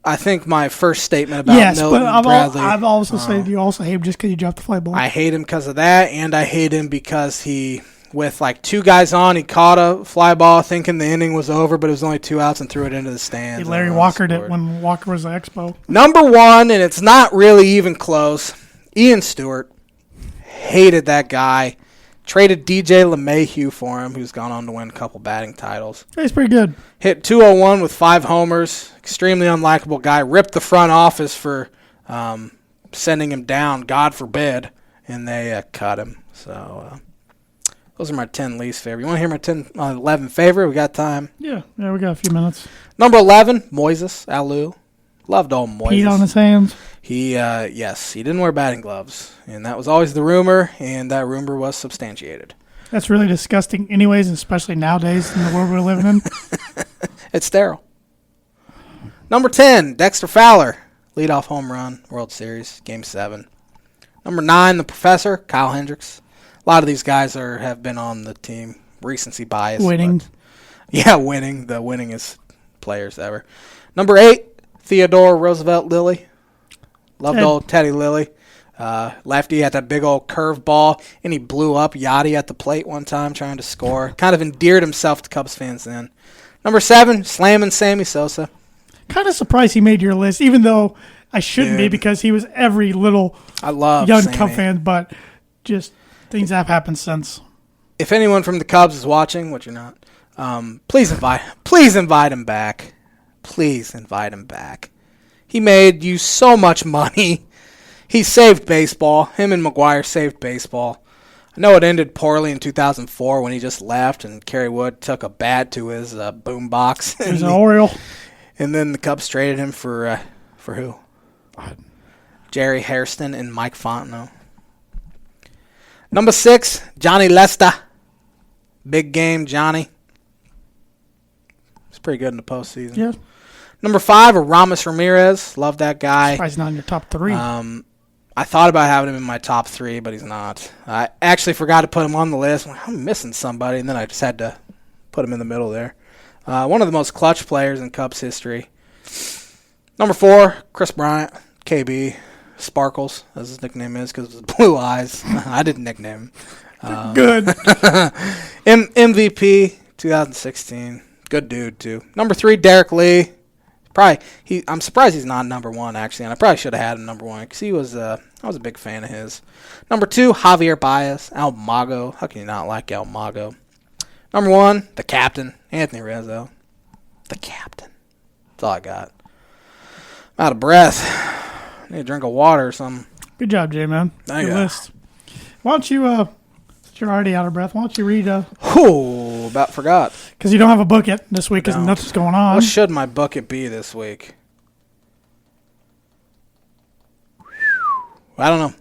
I think my first statement about Milton Bradley...
I've also said you also hate him just because you dropped the fly ball.
I hate him because of that, and I hate him because he... With like 2 guys on, he caught a fly ball thinking the inning was over, but it was only 2 outs and threw it into the stands.
He Larry Walkered it when Walker was at Expo.
Number 1, and it's not really even close, Ian Stewart. Hated that guy. Traded DJ LeMahieu for him, who's gone on to win a couple batting titles.
He's pretty good.
Hit 201 with 5 homers. Extremely unlikable guy. Ripped the front office for sending him down, God forbid, and they cut him. So those are my 10 least favorite. You want to hear my 10, 11 favorite? We got time.
Yeah, we got a few minutes.
Number 11, Moises Alou. Loved old Moises.
Pete on his hands.
He didn't wear batting gloves, and that was always the rumor, and that rumor was substantiated.
That's really disgusting anyways, especially nowadays in the world we're living in.
It's sterile. Number 10, Dexter Fowler. Leadoff home run, World Series, Game 7. Number 9, the Professor, Kyle Hendricks. A lot of these guys have been on the team. Recency bias.
Winning.
Winning. The winningest players ever. Number 8, Theodore Roosevelt Lilly. Loved old Teddy Lilly. Lefty had that big old curve ball, and he blew up Yachty at the plate one time trying to score. Kind of endeared himself to Cubs fans then. Number 7, slamming Sammy Sosa.
Kind of surprised he made your list, even though I shouldn't be because he was every little young
Sammy.
Cub fan, but just things have happened since.
If anyone from the Cubs is watching, which you're not, please invite him back. Please invite him back. He made you so much money. He saved baseball. Him and McGuire saved baseball. I know it ended poorly in 2004 when he just left and Kerry Wood took a bat to his boom box.
He was an Oriole.
And then the Cubs traded him for who? Jerry Hairston and Mike Fontenot. Number 6, Johnny Lester. Big game, Johnny. He's pretty good in the postseason.
Yeah.
Number 5, Aramis Ramirez. Love that guy.
Surprised he's not in your top 3.
I thought about having him in my top 3, but he's not. I actually forgot to put him on the list. I'm missing somebody, and then I just had to put him in the middle there. One of the most clutch players in Cubs history. Number 4, Chris Bryant, KB, Sparkles, as his nickname is, because of his blue eyes. I didn't nickname him.
Good.
MVP 2016. Good dude, too. Number 3, Derek Lee. I'm surprised he's not number 1, actually, and I probably should have had him number 1, because I was a big fan of his. Number 2, Javier Baez, El Mago. How can you not like El Mago? Number 1, the captain, Anthony Rizzo. The captain. That's all I got. I'm out of breath. I need a drink of water or something.
Good job, Jay, man.
Thank
Good
you.
list. Why don't you, since you're already out of breath, why don't you read?
About forgot.
Because you don't have a book yet this week because nothing's going on.
What should my bucket be this week? I don't know.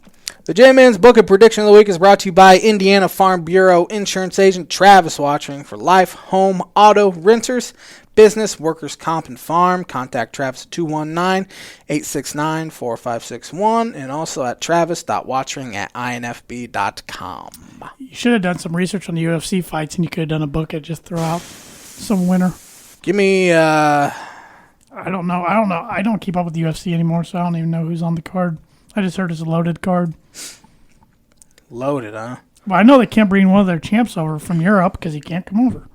The J-Man's Bucket Prediction of the Week is brought to you by Indiana Farm Bureau Insurance Agent Travis Watching for life, home, auto, renters, business, workers' comp, and farm. Contact Travis at 219-869-4561 and also at travis.watching@infb.com.
You should have done some research on the UFC fights and you could have done a bucket. Just throw out some winner.
Give me...
I don't know. I don't keep up with the UFC anymore, so I don't even know who's on the card. I just heard it's a loaded card.
Loaded, huh?
Well, I know they can't bring one of their champs over from Europe because he can't come over.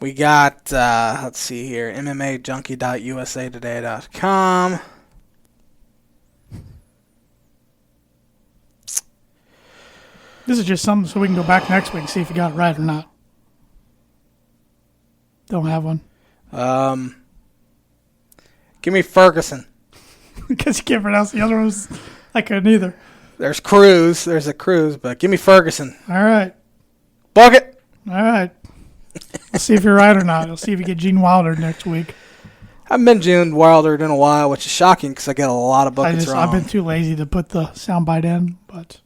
We got, let's see here, MMAjunkie.usatoday.com.
This is just something so we can go back next week and see if you got it right or not. Don't have one.
Give me Ferguson.
Because you can't pronounce the other ones. I couldn't either.
There's Cruz. There's a Cruz, but give me Ferguson.
All right.
Bucket.
All right. We'll see if you're right or not. We'll see if you get Gene Wilder next week.
I haven't been Gene Wilder in a while, which is shocking because I get a lot of buckets wrong.
I've been too lazy to put the soundbite in, but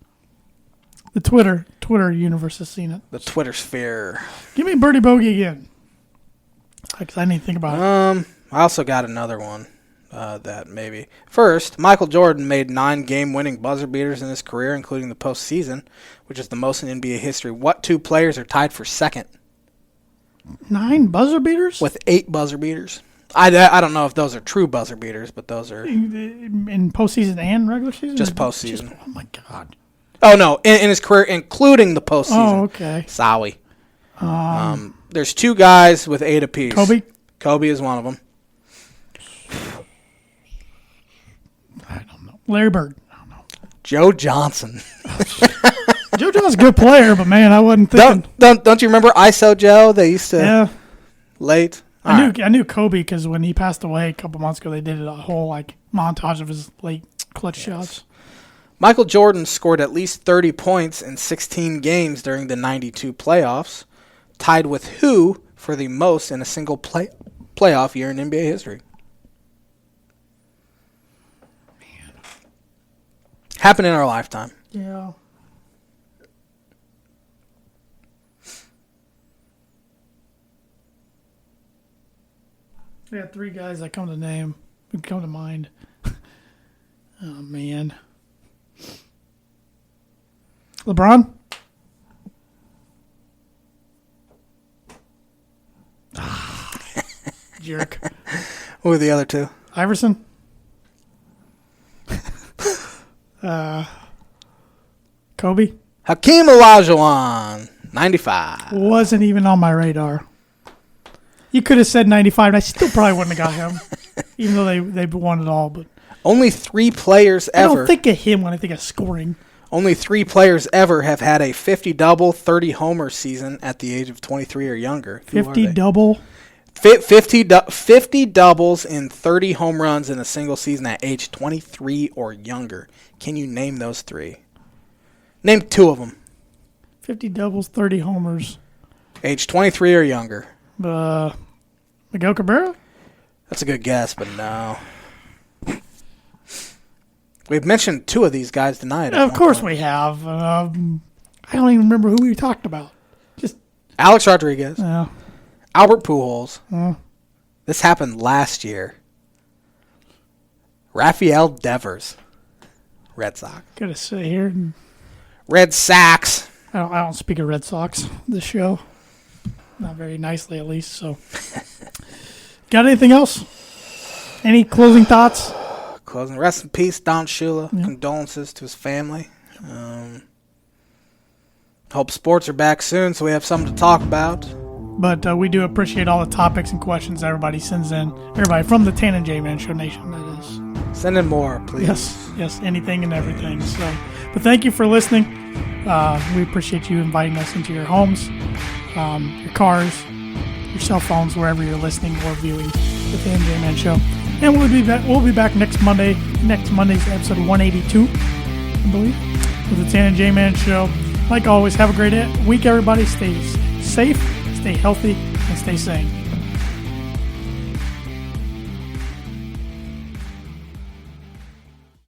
the Twitter universe has seen it.
The Twitter sphere.
Give me Birdie Bogey again. Because I need to think about it.
I also got another one that maybe. First, Michael Jordan made 9 game-winning buzzer beaters in his career, including the postseason, which is the most in NBA history. What 2 players are tied for second?
9 buzzer beaters?
With 8 buzzer beaters. I don't know if those are true buzzer beaters, but those are...
In postseason and regular season?
Just postseason.
Oh, my God.
Oh, no, in his career, including the postseason.
Oh, okay.
Sorry. There's 2 guys with 8 apiece.
Kobe
is one of them.
I don't know. Larry Bird. I don't know.
Joe Johnson.
Joe Johnson's a good player, but, man, I wasn't thinking.
Don't you remember ISO Joe? They used to...
Yeah.
Late.
I knew Kobe because when he passed away a couple months ago, they did a whole montage of his late clutch shots.
Michael Jordan scored at least 30 points in 16 games during the 92 playoffs, tied with who for the most in a single playoff year in NBA history?
Man.
Happened in our lifetime.
Yeah. We got 3 guys that come to mind. Oh, man. LeBron? Jerk.
Who were the other 2?
Iverson? Kobe?
Hakeem Olajuwon, 95.
Wasn't even on my radar. You could have said 95, and I still probably wouldn't have got him, even though they won it all. But
only 3 players ever.
I don't think of him when I think of scoring.
Only 3 players ever have had a 50-double, 30-homer season at the age of 23 or younger.
50-double?
50 doubles and 30 home runs in a single season at age 23 or younger. Can you name those 3? Name 2 of them.
50 doubles, 30 homers.
Age 23 or younger.
Miguel Cabrera?
That's a good guess, but no. We've mentioned 2 of these guys tonight.
Of course we have. I don't even remember who we talked about. Just
Alex Rodriguez.
Yeah.
Albert Pujols. This happened last year. Rafael Devers. Red Sox.
Gotta sit here. And
Red Sox.
I don't speak of Red Sox this show. Not very nicely, at least. So, got anything else? Any closing thoughts?
Closing. Rest in peace, Don Shula. Yep. Condolences to his family. Hope sports are back soon, so we have something to talk about.
But we do appreciate all the topics and questions everybody sends in. Everybody from the Tan and J Man Show Nation, that is.
Send in more, please.
Yes, anything and everything. So, but thank you for listening. We appreciate you inviting us into your homes, your cars, your cell phones, wherever you're listening or viewing the Tan and J Man Show. And we'll be back next Monday. Next Monday's episode 182, I believe, with the Tan and J Man Show. Like always, have a great week, everybody. Stay safe, stay healthy, and stay sane.